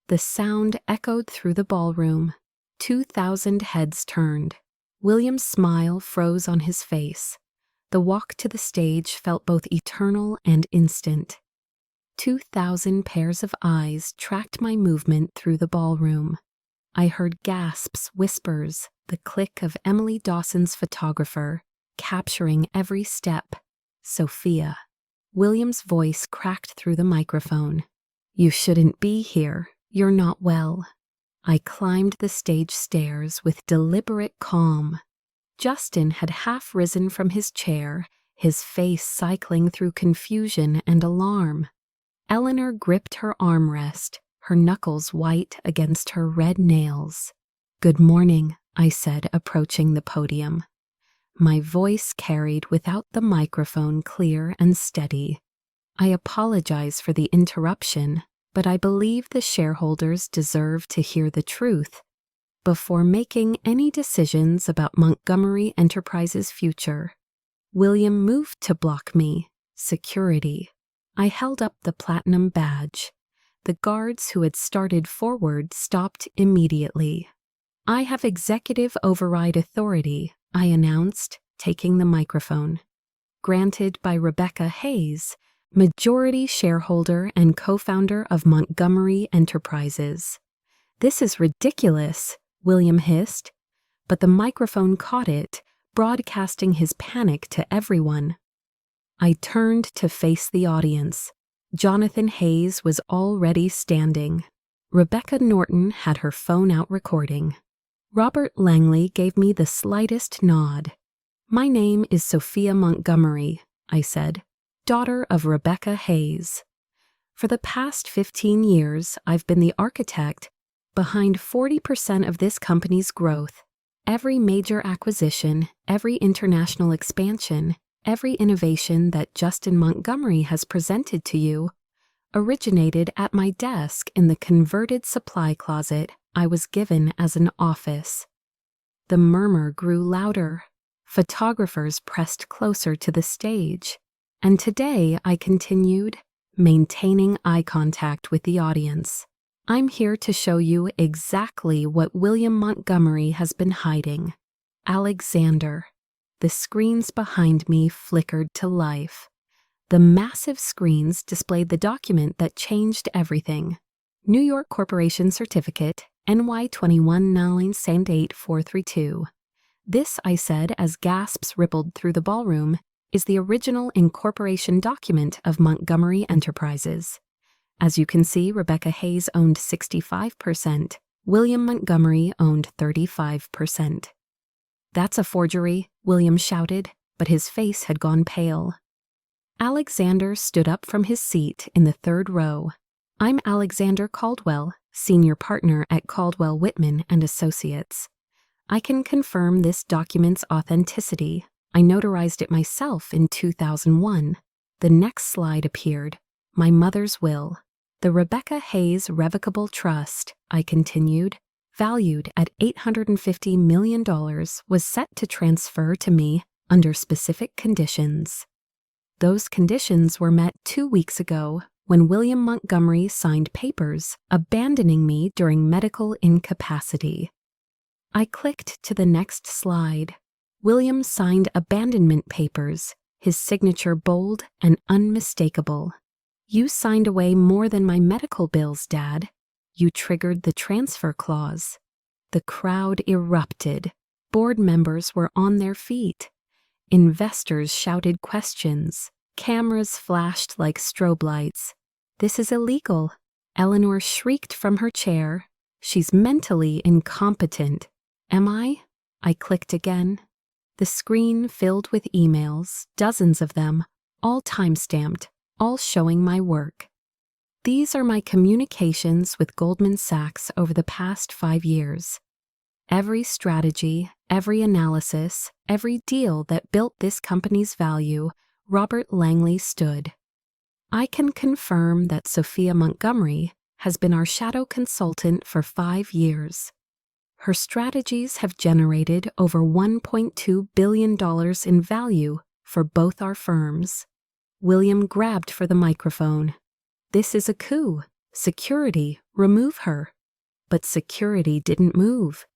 The sound echoed through the ballroom. 2,000 heads turned. William's smile froze on his face. The walk to the stage felt both eternal and instant. 2,000 pairs of eyes tracked my movement through the ballroom. I heard gasps, whispers, the click of Emily Dawson's photographer, capturing every step. Sophia. William's voice cracked through the microphone. You shouldn't be here. You're not well. I climbed the stage stairs with deliberate calm. Justin had half risen from his chair, his face cycling through confusion and alarm. Eleanor gripped her armrest, her knuckles white against her red nails. Good morning, I said, approaching the podium. My voice carried without the microphone clear and steady. I apologize for the interruption, but I believe the shareholders deserve to hear the truth. Before making any decisions about Montgomery Enterprises' future, William moved to block me. Security. I held up the platinum badge. The guards who had started forward stopped immediately. I have executive override authority, I announced, taking the microphone. Granted by Rebecca Hayes, majority shareholder and co-founder of Montgomery Enterprises. This is ridiculous, William hissed, but the microphone caught it, broadcasting his panic to everyone. I turned to face the audience. Jonathan Hayes was already standing. Rebecca Norton had her phone out recording. Robert Langley gave me the slightest nod. My name is Sophia Montgomery, I said, daughter of Rebecca Hayes. For the past 15 years, I've been the architect behind 40% of this company's growth. Every major acquisition, every international expansion, every innovation that Justin Montgomery has presented to you originated at my desk in the converted supply closet I was given as an office. The murmur grew louder. Photographers pressed closer to the stage. And today, I continued, maintaining eye contact with the audience. I'm here to show you exactly what William Montgomery has been hiding. Alexander. The screens behind me flickered to life. The massive screens displayed the document that changed everything. New York Corporation Certificate, NY219784432. This, I said as gasps rippled through the ballroom, is the original incorporation document of Montgomery Enterprises. As you can see, Rebecca Hayes owned 65%, William Montgomery owned 35%. That's a forgery, William shouted, but his face had gone pale. Alexander stood up from his seat in the third row. I'm Alexander Caldwell, senior partner at Caldwell Whitman and Associates. I can confirm this document's authenticity. I notarized it myself in 2001. The next slide appeared, my mother's will. The Rebecca Hayes Revocable Trust, I continued, valued at $850 million, was set to transfer to me under specific conditions. Those conditions were met 2 weeks ago when William Montgomery signed papers abandoning me during medical incapacity. I clicked to the next slide. William signed abandonment papers, his signature bold and unmistakable. "You signed away more than my medical bills, Dad. You triggered the transfer clause." The crowd erupted. Board members were on their feet. Investors shouted questions. Cameras flashed like strobe lights. "This is illegal." Eleanor shrieked from her chair. "She's mentally incompetent." "Am I?" I clicked again. The screen filled with emails, dozens of them, all time-stamped, all showing my work. These are my communications with Goldman Sachs over the past 5 years. Every strategy, every analysis, every deal that built this company's value, Robert Langley stood. I can confirm that Sophia Montgomery has been our shadow consultant for 5 years. Her strategies have generated over $1.2 billion in value for both our firms. William grabbed for the microphone. "This is a coup. Security, remove her." But security didn't move.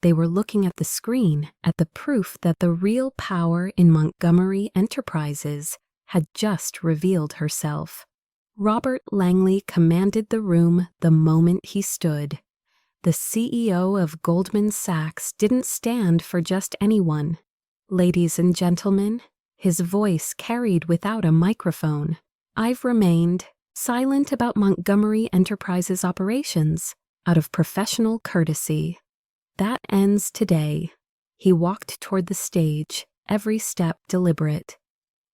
They were looking at the screen, at the proof that the real power in Montgomery Enterprises had just revealed herself. Robert Langley commanded the room the moment he stood. The CEO of Goldman Sachs didn't stand for just anyone. "Ladies and gentlemen," his voice carried without a microphone, "I've remained silent about Montgomery Enterprises operations out of professional courtesy. That ends today." He walked toward the stage, every step deliberate.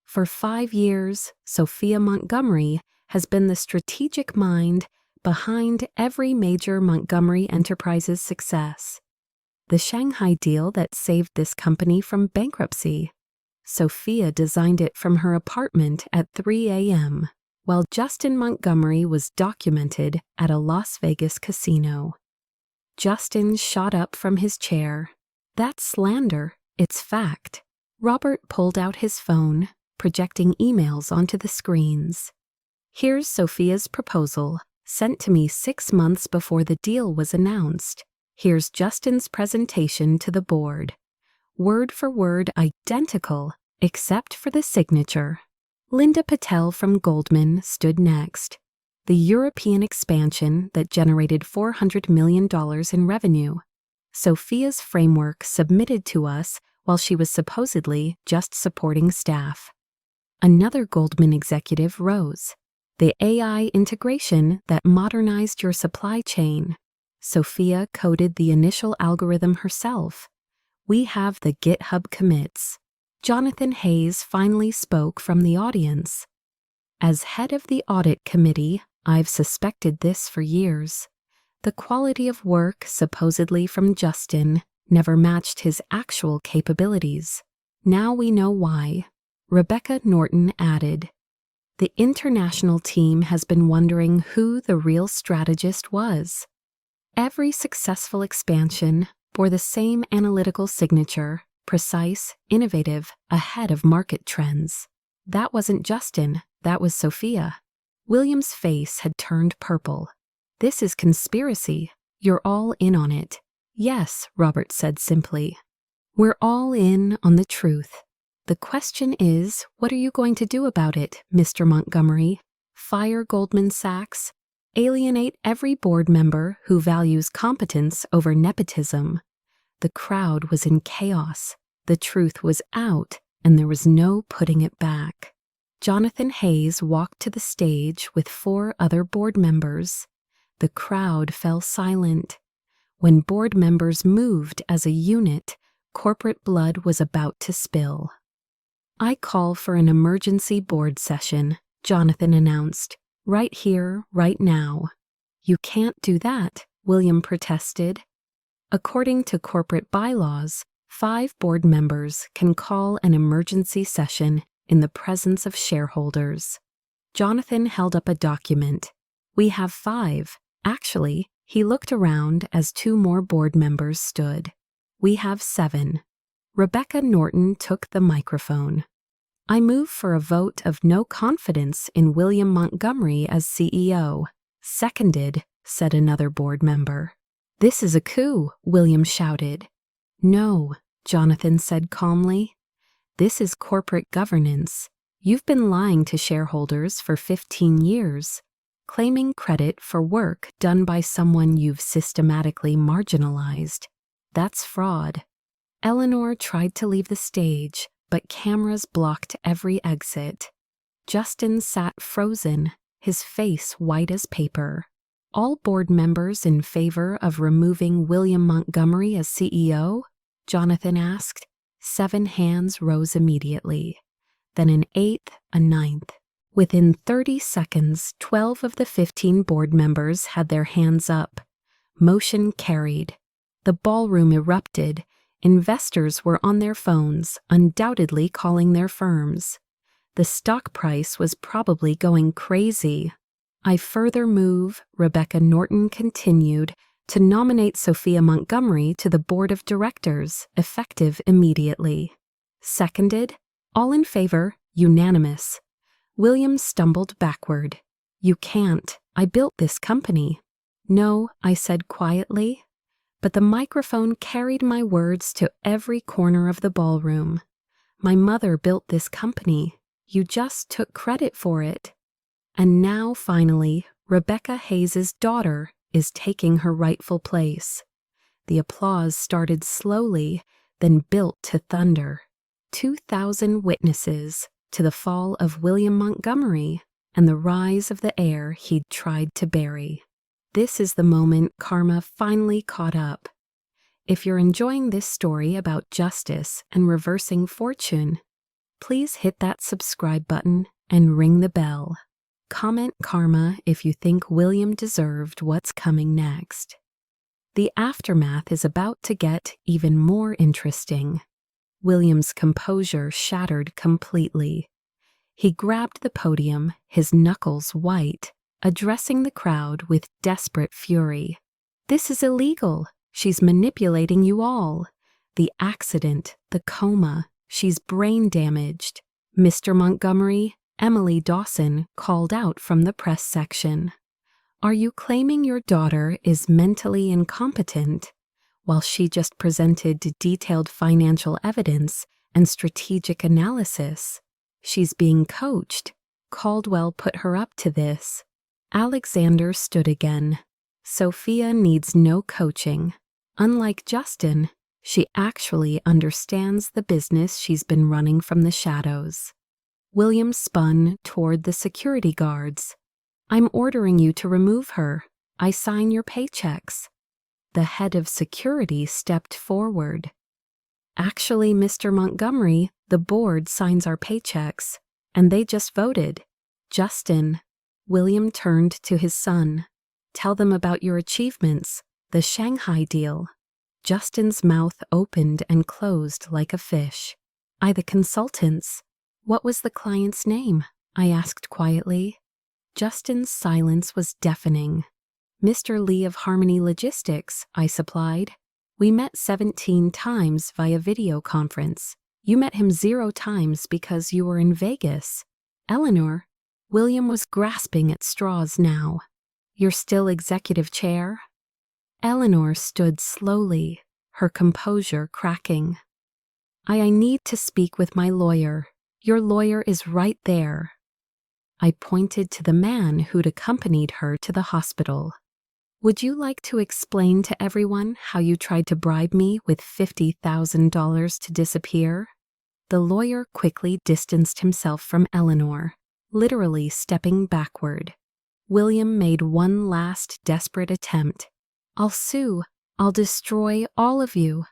For 5 years, Sophia Montgomery has been the strategic mind behind every major Montgomery Enterprises success. The Shanghai deal that saved this company from bankruptcy. Sophia designed it from her apartment at 3 a.m., while Justin Montgomery was documented at a Las Vegas casino. Justin shot up from his chair. "That's slander. It's fact." Robert pulled out his phone, projecting emails onto the screens. "Here's Sophia's proposal, sent to me 6 months before the deal was announced. Here's Justin's presentation to the board. Word for word identical, except for the signature." Linda Patel from Goldman stood next. The European expansion that generated $400 million in revenue. Sophia's framework submitted to us while she was supposedly just supporting staff. Another Goldman executive rose. "The AI integration that modernized your supply chain." Sophia coded the initial algorithm herself. "We have the GitHub commits." Jonathan Hayes finally spoke from the audience. "As head of the audit committee, I've suspected this for years. The quality of work supposedly from Justin never matched his actual capabilities. Now we know why." Rebecca Norton added, "The international team has been wondering who the real strategist was." Every successful expansion bore the same analytical signature, precise, innovative, ahead of market trends. That wasn't Justin, that was Sophia. William's face had turned purple. "This is conspiracy. You're all in on it." "Yes," Robert said simply. "We're all in on the truth. The question is, what are you going to do about it, Mr. Montgomery? Fire Goldman Sachs? Alienate every board member who values competence over nepotism?" The crowd was in chaos. The truth was out, and there was no putting it back. Jonathan Hayes walked to the stage with 4 other board members. The crowd fell silent. When board members moved as a unit, corporate blood was about to spill. "I call for an emergency board session," Jonathan announced. "Right here, right now." "You can't do that," William protested. According to corporate bylaws, 5 board members can call an emergency session in the presence of shareholders. Jonathan held up a document. "We have 5. Actually," he looked around as 2 more board members stood. "We have 7. Rebecca Norton took the microphone. "I move for a vote of no confidence in William Montgomery as CEO." "Seconded," said another board member. "This is a coup," William shouted. "No," Jonathan said calmly. This is corporate governance. You've been lying to shareholders for 15 years, claiming credit for work done by someone you've systematically marginalized. That's fraud. Eleanor tried to leave the stage, but cameras blocked every exit. Justin sat frozen, his face white as paper. All board members in favor of removing William Montgomery as CEO? Jonathan asked. 7 hands rose immediately. Then an 8th, a 9th. Within 30 seconds, 12 of the 15 board members had their hands up. Motion carried. The ballroom erupted. Investors were on their phones, undoubtedly calling their firms. The stock price was probably going crazy. I further move, Rebecca Norton continued, to nominate Sophia Montgomery to the board of directors, effective immediately. Seconded. All in favor, unanimous. William stumbled backward. You can't. I built this company. No, I said quietly. But the microphone carried my words to every corner of the ballroom. My mother built this company. You just took credit for it. And now, finally, Rebecca Hayes's daughter is taking her rightful place. The applause started slowly, then built to thunder. 2,000 witnesses to the fall of William Montgomery and the rise of the heir he'd tried to bury. This is the moment karma finally caught up. If you're enjoying this story about justice and reversing fortune, please hit that subscribe button and ring the bell. Comment karma if you think William deserved what's coming next. The aftermath is about to get even more interesting. William's composure shattered completely. He grabbed the podium, his knuckles white, addressing the crowd with desperate fury. This is illegal. She's manipulating you all. The accident, the coma, she's brain damaged. Mr. Montgomery, Emily Dawson called out from the press section. Are you claiming your daughter is mentally incompetent while she just presented detailed financial evidence and strategic analysis? She's being coached. Caldwell put her up to this. Alexander stood again. Sophia needs no coaching. Unlike Justin, she actually understands the business she's been running from the shadows. William spun toward the security guards. I'm ordering you to remove her. I sign your paychecks. The head of security stepped forward. Actually, Mr. Montgomery, the board signs our paychecks, and they just voted. Justin. William turned to his son. Tell them about your achievements, the Shanghai deal. Justin's mouth opened and closed like a fish. The consultants. What was the client's name? I asked quietly. Justin's silence was deafening. Mr. Lee of Harmony Logistics, I supplied. We met 17 times via video conference. You met him 0 times because you were in Vegas. Eleanor. William was grasping at straws now. You're still executive chair? Eleanor stood slowly, her composure cracking. I need to speak with my lawyer. Your lawyer is right there. I pointed to the man who'd accompanied her to the hospital. Would you like to explain to everyone how you tried to bribe me with $50,000 to disappear? The lawyer quickly distanced himself from Eleanor, literally stepping backward. William made one last desperate attempt. I'll sue. I'll destroy all of you.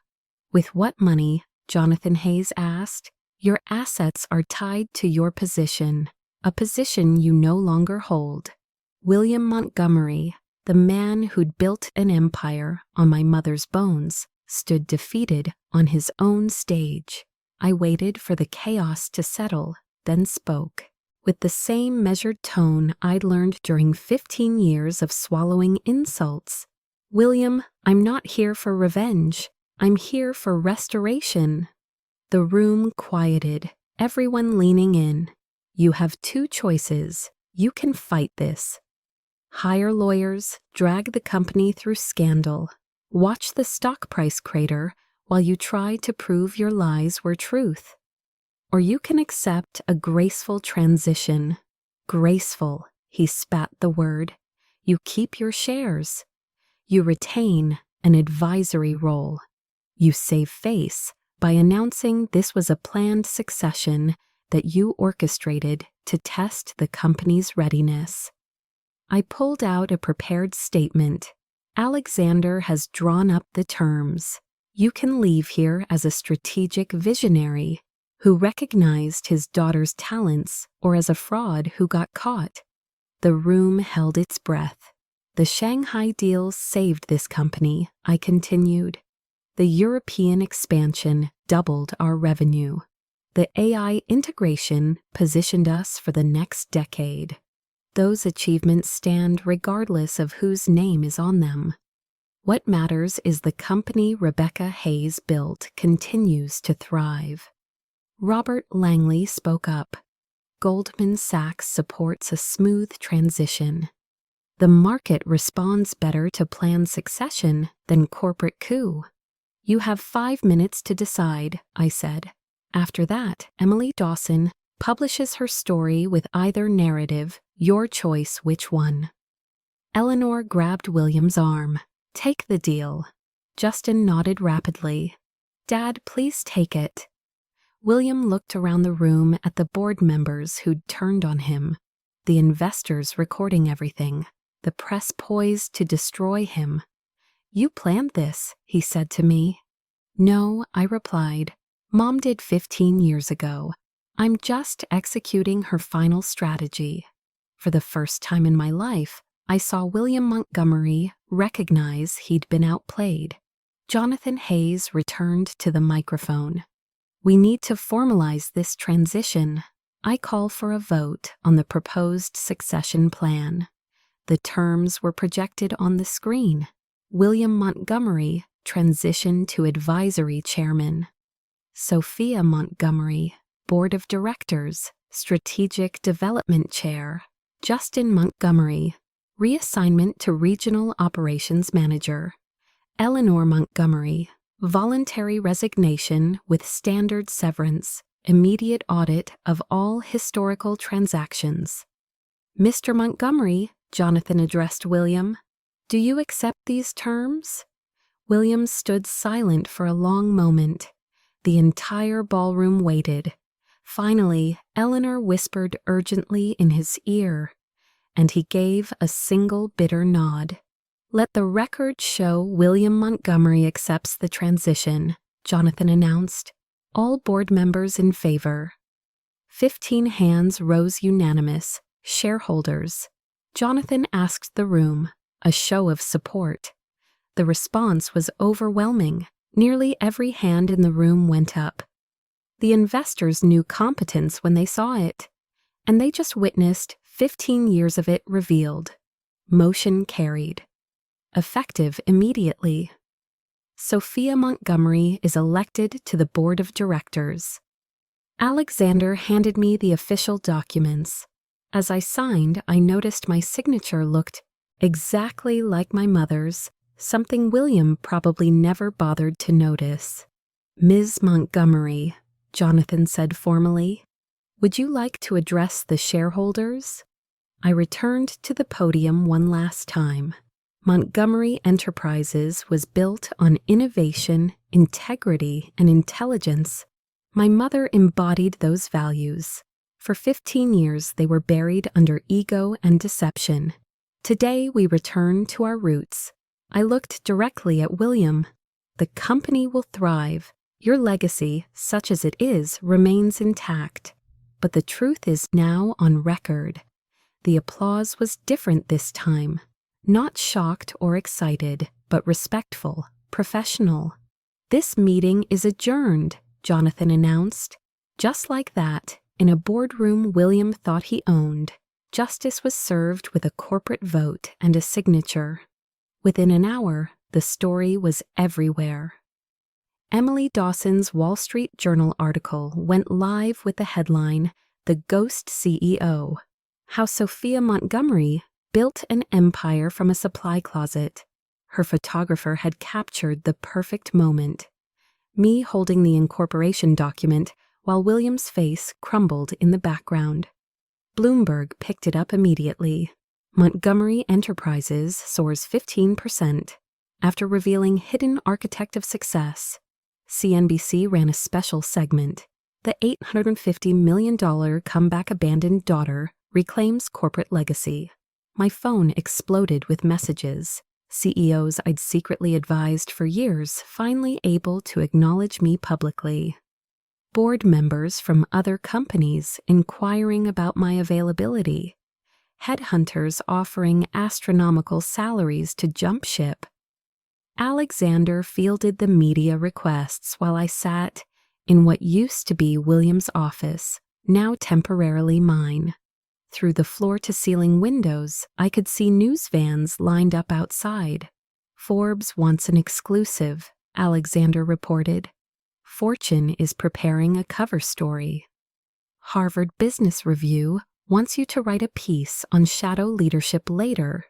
With what money? Jonathan Hayes asked. Your assets are tied to your position, a position you no longer hold. William Montgomery, the man who'd built an empire on my mother's bones, stood defeated on his own stage. I waited for the chaos to settle, then spoke. With the same measured tone I'd learned during 15 years of swallowing insults. William, I'm not here for revenge. I'm here for restoration. The room quieted, everyone leaning in. You have 2 choices. You can fight this. Hire lawyers, drag the company through scandal. Watch the stock price crater while you try to prove your lies were truth. or you can accept a graceful transition. Graceful, he spat the word. You keep your shares. You retain an advisory role. You save face by announcing this was a planned succession that you orchestrated to test the company's readiness. I pulled out a prepared statement. Alexander has drawn up the terms. You can leave here as a strategic visionary who recognized his daughter's talents or as a fraud who got caught. The room held its breath. The Shanghai deal saved this company, I continued. The European expansion doubled our revenue. The AI integration positioned us for the next decade. Those achievements stand regardless of whose name is on them. What matters is the company Rebecca Hayes built continues to thrive. Robert Langley spoke up. Goldman Sachs supports a smooth transition. The market responds better to planned succession than corporate coup. You have 5 minutes to decide, I said. After that, Emily Dawson publishes her story with either narrative, your choice which one. Eleanor grabbed William's arm. Take the deal. Justin nodded rapidly. Dad, please take it. William looked around the room at the board members who'd turned on him, the investors recording everything, the press poised to destroy him. You planned this, he said to me. No, I replied. Mom did 15 years ago. I'm just executing her final strategy. For the first time in my life, I saw William Montgomery recognize he'd been outplayed. Jonathan Hayes returned to the microphone. We need to formalize this transition. I call for a vote on the proposed succession plan. The terms were projected on the screen. William Montgomery transitioned to advisory chairman. Sophia Montgomery, board of directors, strategic development chair. Justin Montgomery, reassignment to regional operations manager. Eleanor Montgomery, voluntary resignation with standard severance, immediate audit of all historical transactions. Mr. Montgomery, Jonathan addressed William, do you accept these terms? William stood silent for a long moment. The entire ballroom waited. Finally, Eleanor whispered urgently in his ear, and he gave a single bitter nod. Let the record show William Montgomery accepts the transition, Jonathan announced. All board members in favor. 15 hands rose unanimous. Shareholders. Jonathan asked the room, a show of support. The response was overwhelming. Nearly every hand in the room went up. The investors knew competence when they saw it, and they just witnessed 15 years of it revealed. Motion carried. Effective immediately. Sophia Montgomery is elected to the board of directors. Alexander handed me the official documents. As I signed, I noticed my signature looked exactly like my mother's, something William probably never bothered to notice. Ms. Montgomery, Jonathan said formally, would you like to address the shareholders? I returned to the podium one last time. Montgomery Enterprises was built on innovation, integrity, and intelligence. My mother embodied those values. For 15 years, they were buried under ego and deception. Today, we return to our roots. I looked directly at William. The company will thrive. Your legacy, such as it is, remains intact. But the truth is now on record. The applause was different this time. Not shocked or excited, but respectful, professional. This meeting is adjourned, Jonathan announced. Just like that, in a boardroom William thought he owned, justice was served with a corporate vote and a signature. Within an hour, the story was everywhere. Emily Dawson's Wall Street Journal article went live with the headline, The Ghost CEO, How Sophia Montgomery Built an Empire from a Supply Closet. Her photographer had captured the perfect moment. Me holding the incorporation document while William's face crumbled in the background. Bloomberg picked it up immediately. Montgomery Enterprises soars 15% after revealing hidden architect of success. CNBC ran a special segment. The $850 million comeback abandoned daughter reclaims corporate legacy. My phone exploded with messages. CEOs I'd secretly advised for years finally able to acknowledge me publicly. Board members from other companies inquiring about my availability. Headhunters offering astronomical salaries to jump ship. Alexander fielded the media requests while I sat in what used to be William's office, now temporarily mine. Through the floor-to-ceiling windows, I could see news vans lined up outside. Forbes wants an exclusive, Alexander reported. Fortune is preparing a cover story. Harvard Business Review wants you to write a piece on shadow leadership later,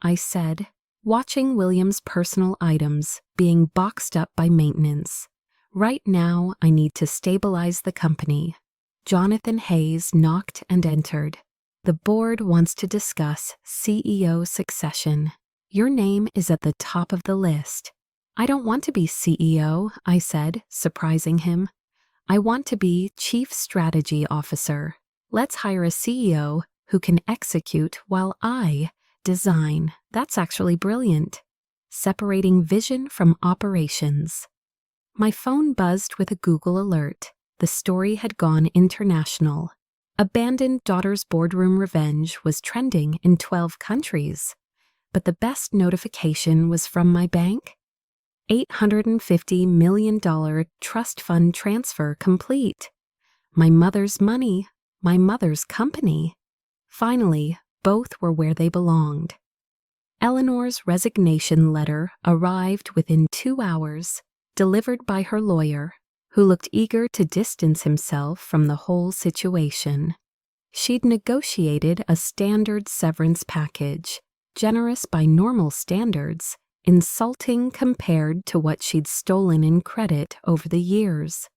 I said, watching William's personal items being boxed up by maintenance. Right now, I need to stabilize the company. Jonathan Hayes knocked and entered. The board wants to discuss CEO succession. Your name is at the top of the list. I don't want to be CEO, I said, surprising him. I want to be Chief Strategy Officer. Let's hire a CEO who can execute while I design. That's actually brilliant. Separating vision from operations. My phone buzzed with a Google alert. The story had gone international. Abandoned daughter's boardroom revenge was trending in 12 countries. But the best notification was from my bank. $850 million trust fund transfer complete. My mother's money, my mother's company. Finally, both were where they belonged. Eleanor's resignation letter arrived within 2 hours, delivered by her lawyer, who looked eager to distance himself from the whole situation. She'd negotiated a standard severance package, generous by normal standards, insulting compared to what she'd stolen in credit over the years.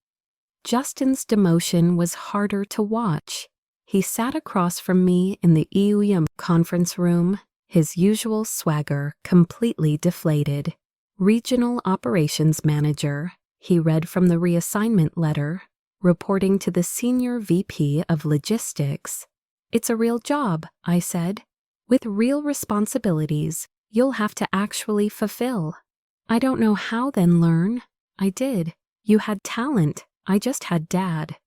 Justin's demotion was harder to watch. He sat across from me in the EUM conference room, his usual swagger completely deflated. Regional Operations Manager, he read from the reassignment letter, reporting to the Senior VP of Logistics. It's a real job, I said. With real responsibilities you'll have to actually fulfill. I don't know how, then learn. I did. You had talent. I just had Dad.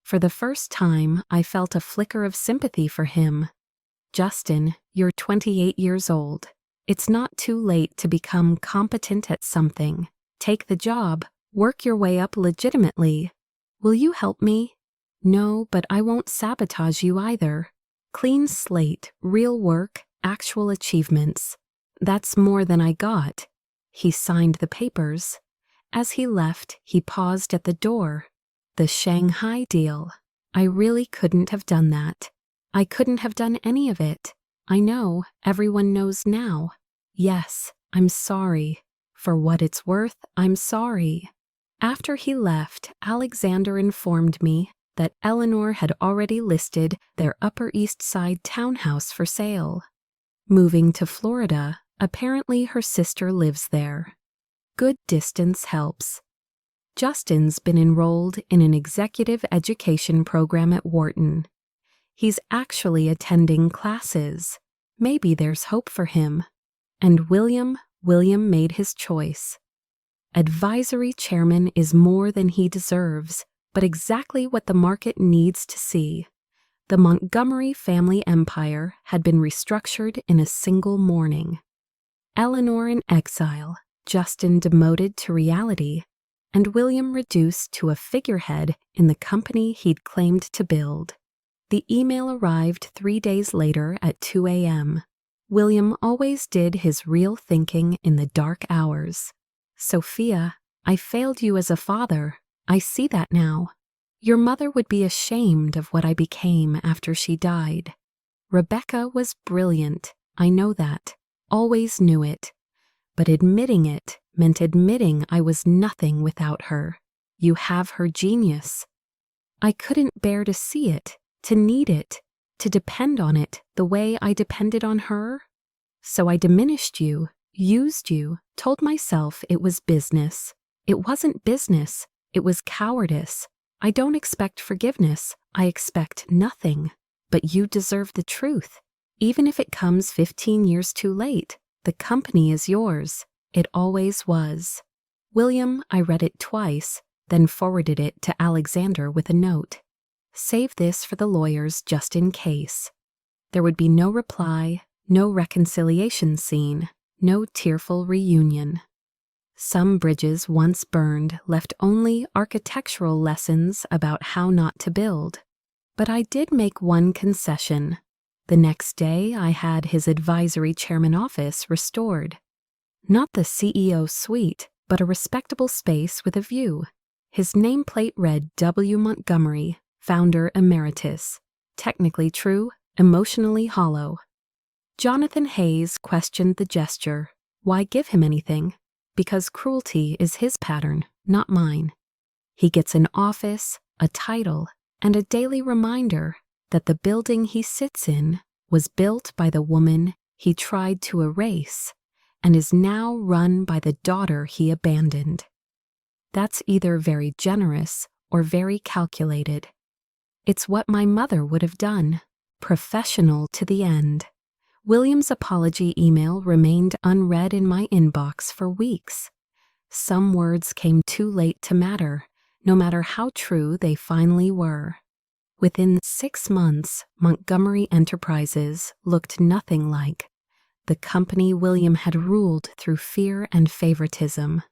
For the first time, I felt a flicker of sympathy for him. Justin, you're 28 years old. It's not too late to become competent at something. Take the job. Work your way up legitimately. Will you help me? No, but I won't sabotage you either. Clean slate, real work, actual achievements. That's more than I got. He signed the papers. As he left, he paused at the door. The Shanghai deal. I really couldn't have done that. I couldn't have done any of it. I know, everyone knows now. Yes, I'm sorry. For what it's worth, I'm sorry. After he left, Alexander informed me that Eleanor had already listed their Upper East Side townhouse for sale. Moving to Florida, apparently her sister lives there. Good distance helps. Justin's been enrolled in an executive education program at Wharton. He's actually attending classes. Maybe there's hope for him. And William made his choice. Advisory chairman is more than he deserves, but exactly what the market needs to see. The Montgomery family empire had been restructured in a single morning. Eleanor in exile, Justin demoted to reality, and William reduced to a figurehead in the company he'd claimed to build. The email arrived 3 days later at 2 a.m. William always did his real thinking in the dark hours. Sophia, I failed you as a father. I see that now. Your mother would be ashamed of what I became after she died. Rebecca was brilliant. I know that. Always knew it. But admitting it meant admitting I was nothing without her. You have her genius. I couldn't bear to see it, to need it, to depend on it the way I depended on her. So I diminished you, used you, told myself it was business. It wasn't business, it was cowardice. I don't expect forgiveness, I expect nothing. But you deserve the truth. Even if it comes 15 years too late, the company is yours. It always was. William, I read it twice, then forwarded it to Alexander with a note. Save this for the lawyers just in case. There would be no reply, no reconciliation scene, no tearful reunion. Some bridges once burned left only architectural lessons about how not to build. But I did make one concession. The next day I had his advisory chairman office restored. Not the CEO suite, but a respectable space with a view. His nameplate read W. Montgomery, founder emeritus. Technically true, emotionally hollow. Jonathan Hayes questioned the gesture. Why give him anything? Because cruelty is his pattern, not mine. He gets an office, a title, and a daily reminder that the building he sits in was built by the woman he tried to erase and is now run by the daughter he abandoned. That's either very generous or very calculated. It's what my mother would have done, professional to the end. William's apology email remained unread in my inbox for weeks. Some words came too late to matter, no matter how true they finally were. Within 6 months, Montgomery Enterprises looked nothing like the company William had ruled through fear and favoritism.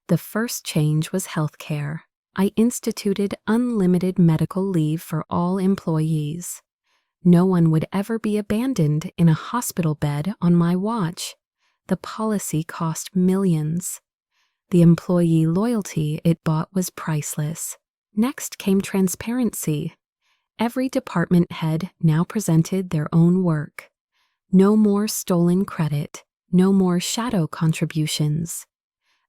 The first change was healthcare. I instituted unlimited medical leave for all employees. No one would ever be abandoned in a hospital bed on my watch. The policy cost millions. The employee loyalty it bought was priceless. Next came transparency. Every department head now presented their own work. No more stolen credit, no more shadow contributions.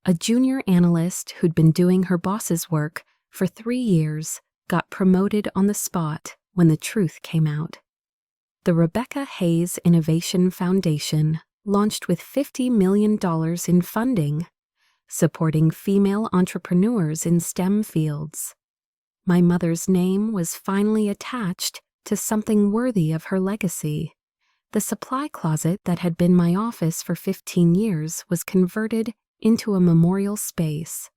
A junior analyst who'd been doing her boss's work for 3 years got promoted on the spot when the truth came out. The Rebecca Hayes Innovation Foundation launched with $50 million in funding, supporting female entrepreneurs in STEM fields. My mother's name was finally attached to something worthy of her legacy. The supply closet that had been my office for 15 years was converted into a memorial space.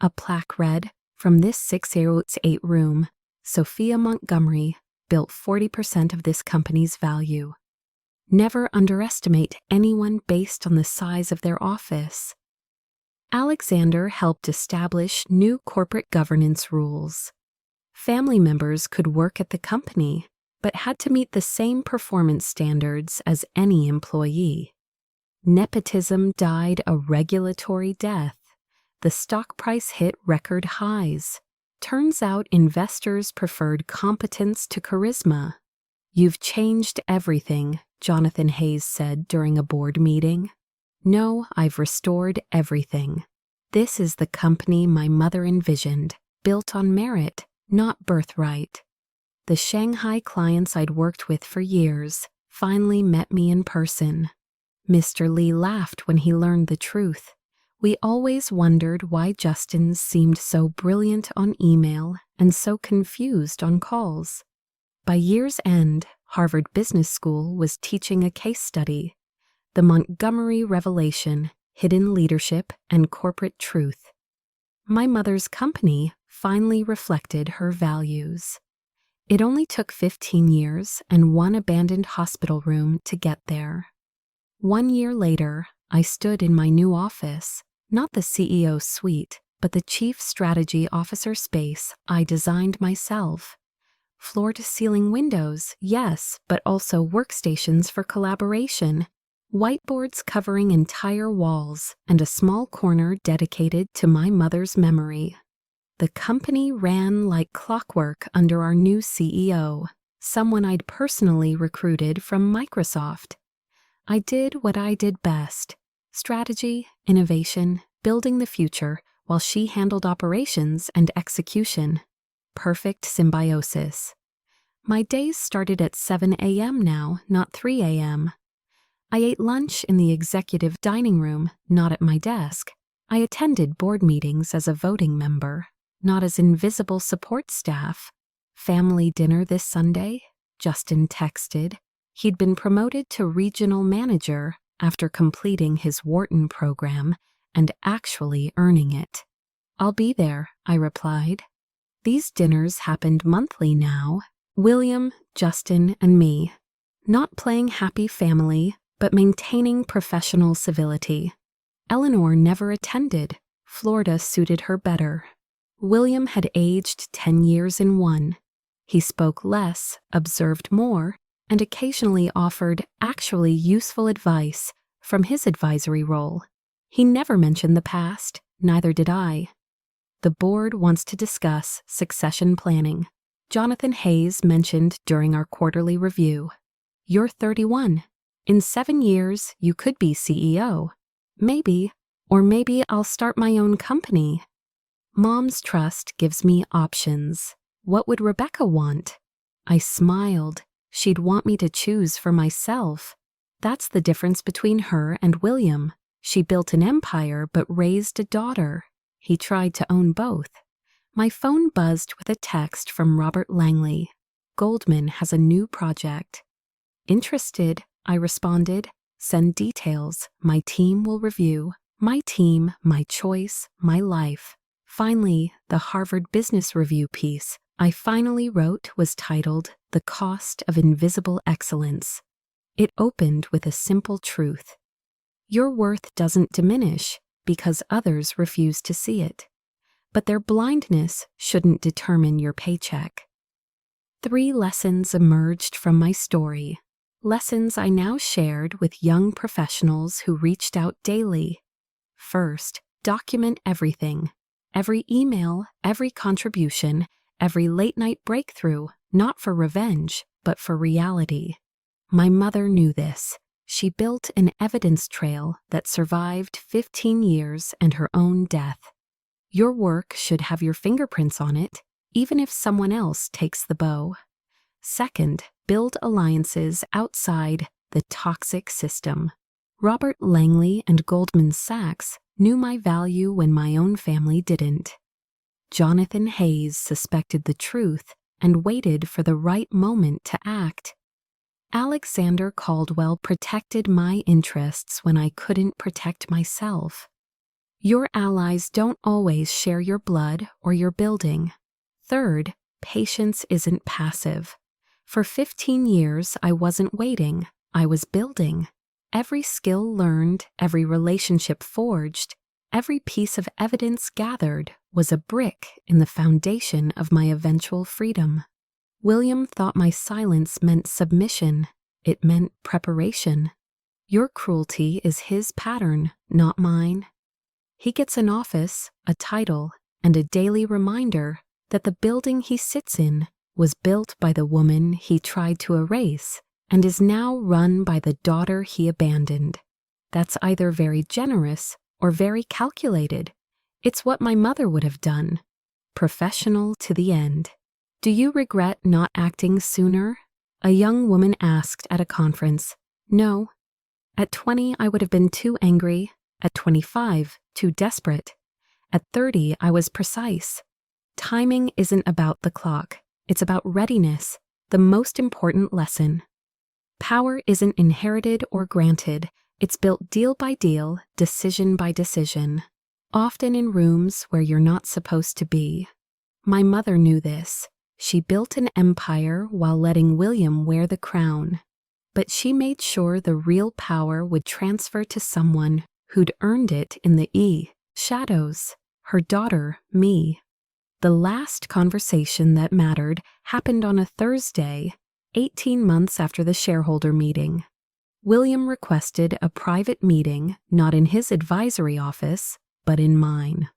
A plaque read, "From this 608 room, Sophia Montgomery built 40% of this company's value." Never underestimate anyone based on the size of their office. Alexander helped establish new corporate governance rules. Family members could work at the company, but had to meet the same performance standards as any employee. Nepotism died a regulatory death. The stock price hit record highs. Turns out investors preferred competence to charisma. "You've changed everything," Jonathan Hayes said during a board meeting. "No, I've restored everything. This is the company my mother envisioned, built on merit, not birthright." The Shanghai clients I'd worked with for years finally met me in person. Mr. Lee laughed when he learned the truth. We always wondered why Justin seemed so brilliant on email and so confused on calls. By year's end, Harvard Business School was teaching a case study, The Montgomery Revelation, Hidden Leadership and Corporate Truth. My mother's company finally reflected her values. It only took 15 years and one abandoned hospital room to get there. 1 year later, I stood in my new office, not the CEO suite, but the Chief Strategy Officer space I designed myself. Floor-to-ceiling windows, yes, but also workstations for collaboration, whiteboards covering entire walls, and a small corner dedicated to my mother's memory. The company ran like clockwork under our new CEO, someone I'd personally recruited from Microsoft. I did what I did best: strategy, innovation, building the future, while she handled operations and execution. perfect symbiosis. My days started at 7 a.m. now, not 3 a.m. I ate lunch in the executive dining room, not at my desk. I attended board meetings as a voting member, not as invisible support staff. Family dinner this Sunday? Justin texted. He'd been promoted to regional manager after completing his Wharton program and actually earning it. I'll be there, I replied. These dinners happened monthly now. William, Justin, and me. Not playing happy family, but maintaining professional civility. Eleanor never attended. Florida suited her better. William had aged 10 years in one. He spoke less, observed more, and occasionally offered actually useful advice from his advisory role. He never mentioned the past, neither did I. The board wants to discuss succession planning. Jonathan Hayes mentioned during our quarterly review. You're 31. In 7 years, you could be CEO. Maybe, or maybe I'll start my own company. Mom's trust gives me options. What would Rebecca want? I smiled. She'd want me to choose for myself. That's the difference between her and William. She built an empire but raised a daughter. He tried to own both. My phone buzzed with a text from Robert Langley. Goldman has a new project. Interested, I responded. Send details. My team will review. My team, my choice, my life. Finally, the Harvard Business Review piece I finally wrote was titled The Cost of Invisible Excellence. It opened with a simple truth. Your worth doesn't diminish because others refuse to see it. But their blindness shouldn't determine your paycheck. 3 lessons emerged from my story. Lessons I now shared with young professionals who reached out daily. First, document everything. Every email, every contribution, every late-night breakthrough, not for revenge, but for reality. My mother knew this. She built an evidence trail that survived 15 years and her own death. Your work should have your fingerprints on it, even if someone else takes the bow. Second, build alliances outside the toxic system. Robert Langley and Goldman Sachs knew my value when my own family didn't. Jonathan Hayes suspected the truth and waited for the right moment to act. Alexander Caldwell protected my interests when I couldn't protect myself. Your allies don't always share your blood or your building. Third, patience isn't passive. For 15 years, I wasn't waiting, I was building. Every skill learned, every relationship forged, every piece of evidence gathered was a brick in the foundation of my eventual freedom. William thought my silence meant submission. It meant preparation. Your cruelty is his pattern, not mine. He gets an office, a title, and a daily reminder that the building he sits in was built by the woman he tried to erase and is now run by the daughter he abandoned. That's either very generous or very calculated. It's what my mother would have done. Professional to the end. Do you regret not acting sooner? A young woman asked at a conference. No. At 20, I would have been too angry. At 25, too desperate. At 30, I was precise. Timing isn't about the clock. It's about readiness, the most important lesson. Power isn't inherited or granted. It's built deal by deal, decision by decision, often in rooms where you're not supposed to be. My mother knew this. She built an empire while letting William wear the crown. But she made sure the real power would transfer to someone who'd earned it in the shadows, her daughter, me. The last conversation that mattered happened on a Thursday, 18 months after the shareholder meeting. William requested a private meeting, not in his advisory office, but in mine.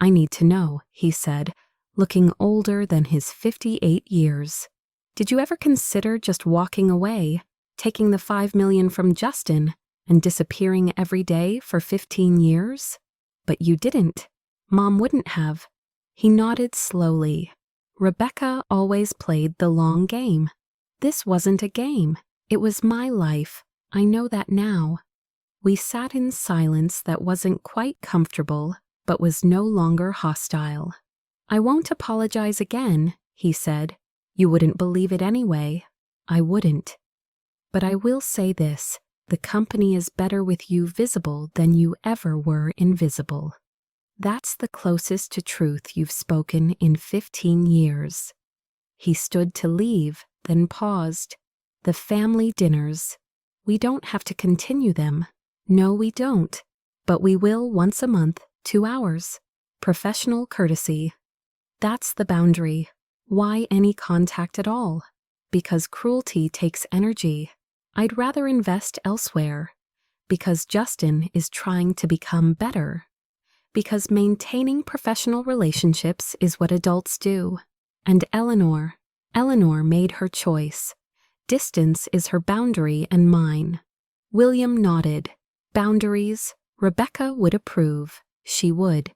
I need to know, he said, looking older than his 58 years. Did you ever consider just walking away, taking the $5 million from Justin, and disappearing every day for 15 years? But you didn't. Mom wouldn't have. He nodded slowly. Rebecca always played the long game. This wasn't a game. It was my life. I know that now. We sat in silence that wasn't quite comfortable, but was no longer hostile. I won't apologize again, he said. You wouldn't believe it anyway. I wouldn't. But I will say this, the company is better with you visible than you ever were invisible. That's the closest to truth you've spoken in 15 years. He stood to leave, then paused. The family dinners. We don't have to continue them. No, we don't. But we will once a month, 2 hours. Professional courtesy. That's the boundary. Why any contact at all? Because cruelty takes energy. I'd rather invest elsewhere. Because Justin is trying to become better. Because maintaining professional relationships is what adults do. And Eleanor made her choice. Distance is her boundary and mine. William nodded. Boundaries, Rebecca would approve. She would.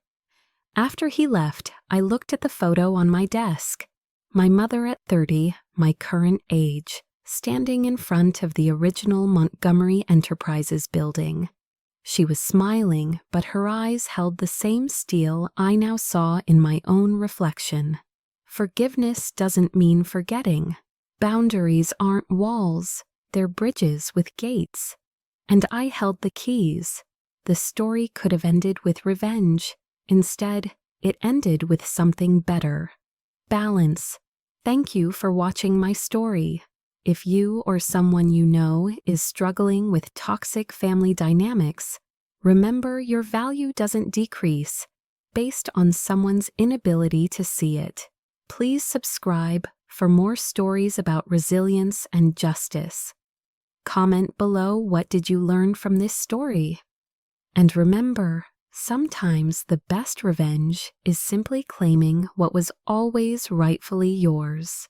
After he left, I looked at the photo on my desk. My mother at 30, my current age, standing in front of the original Montgomery Enterprises building. She was smiling, but her eyes held the same steel I now saw in my own reflection. Forgiveness doesn't mean forgetting. Boundaries aren't walls, they're bridges with gates. And I held the keys. The story could have ended with revenge. Instead, it ended with something better. Balance. Thank you for watching my story. If you or someone you know is struggling with toxic family dynamics, remember your value doesn't decrease based on someone's inability to see it. Please subscribe for more stories about resilience and justice. Comment below, what did you learn from this story? And remember, sometimes the best revenge is simply claiming what was always rightfully yours.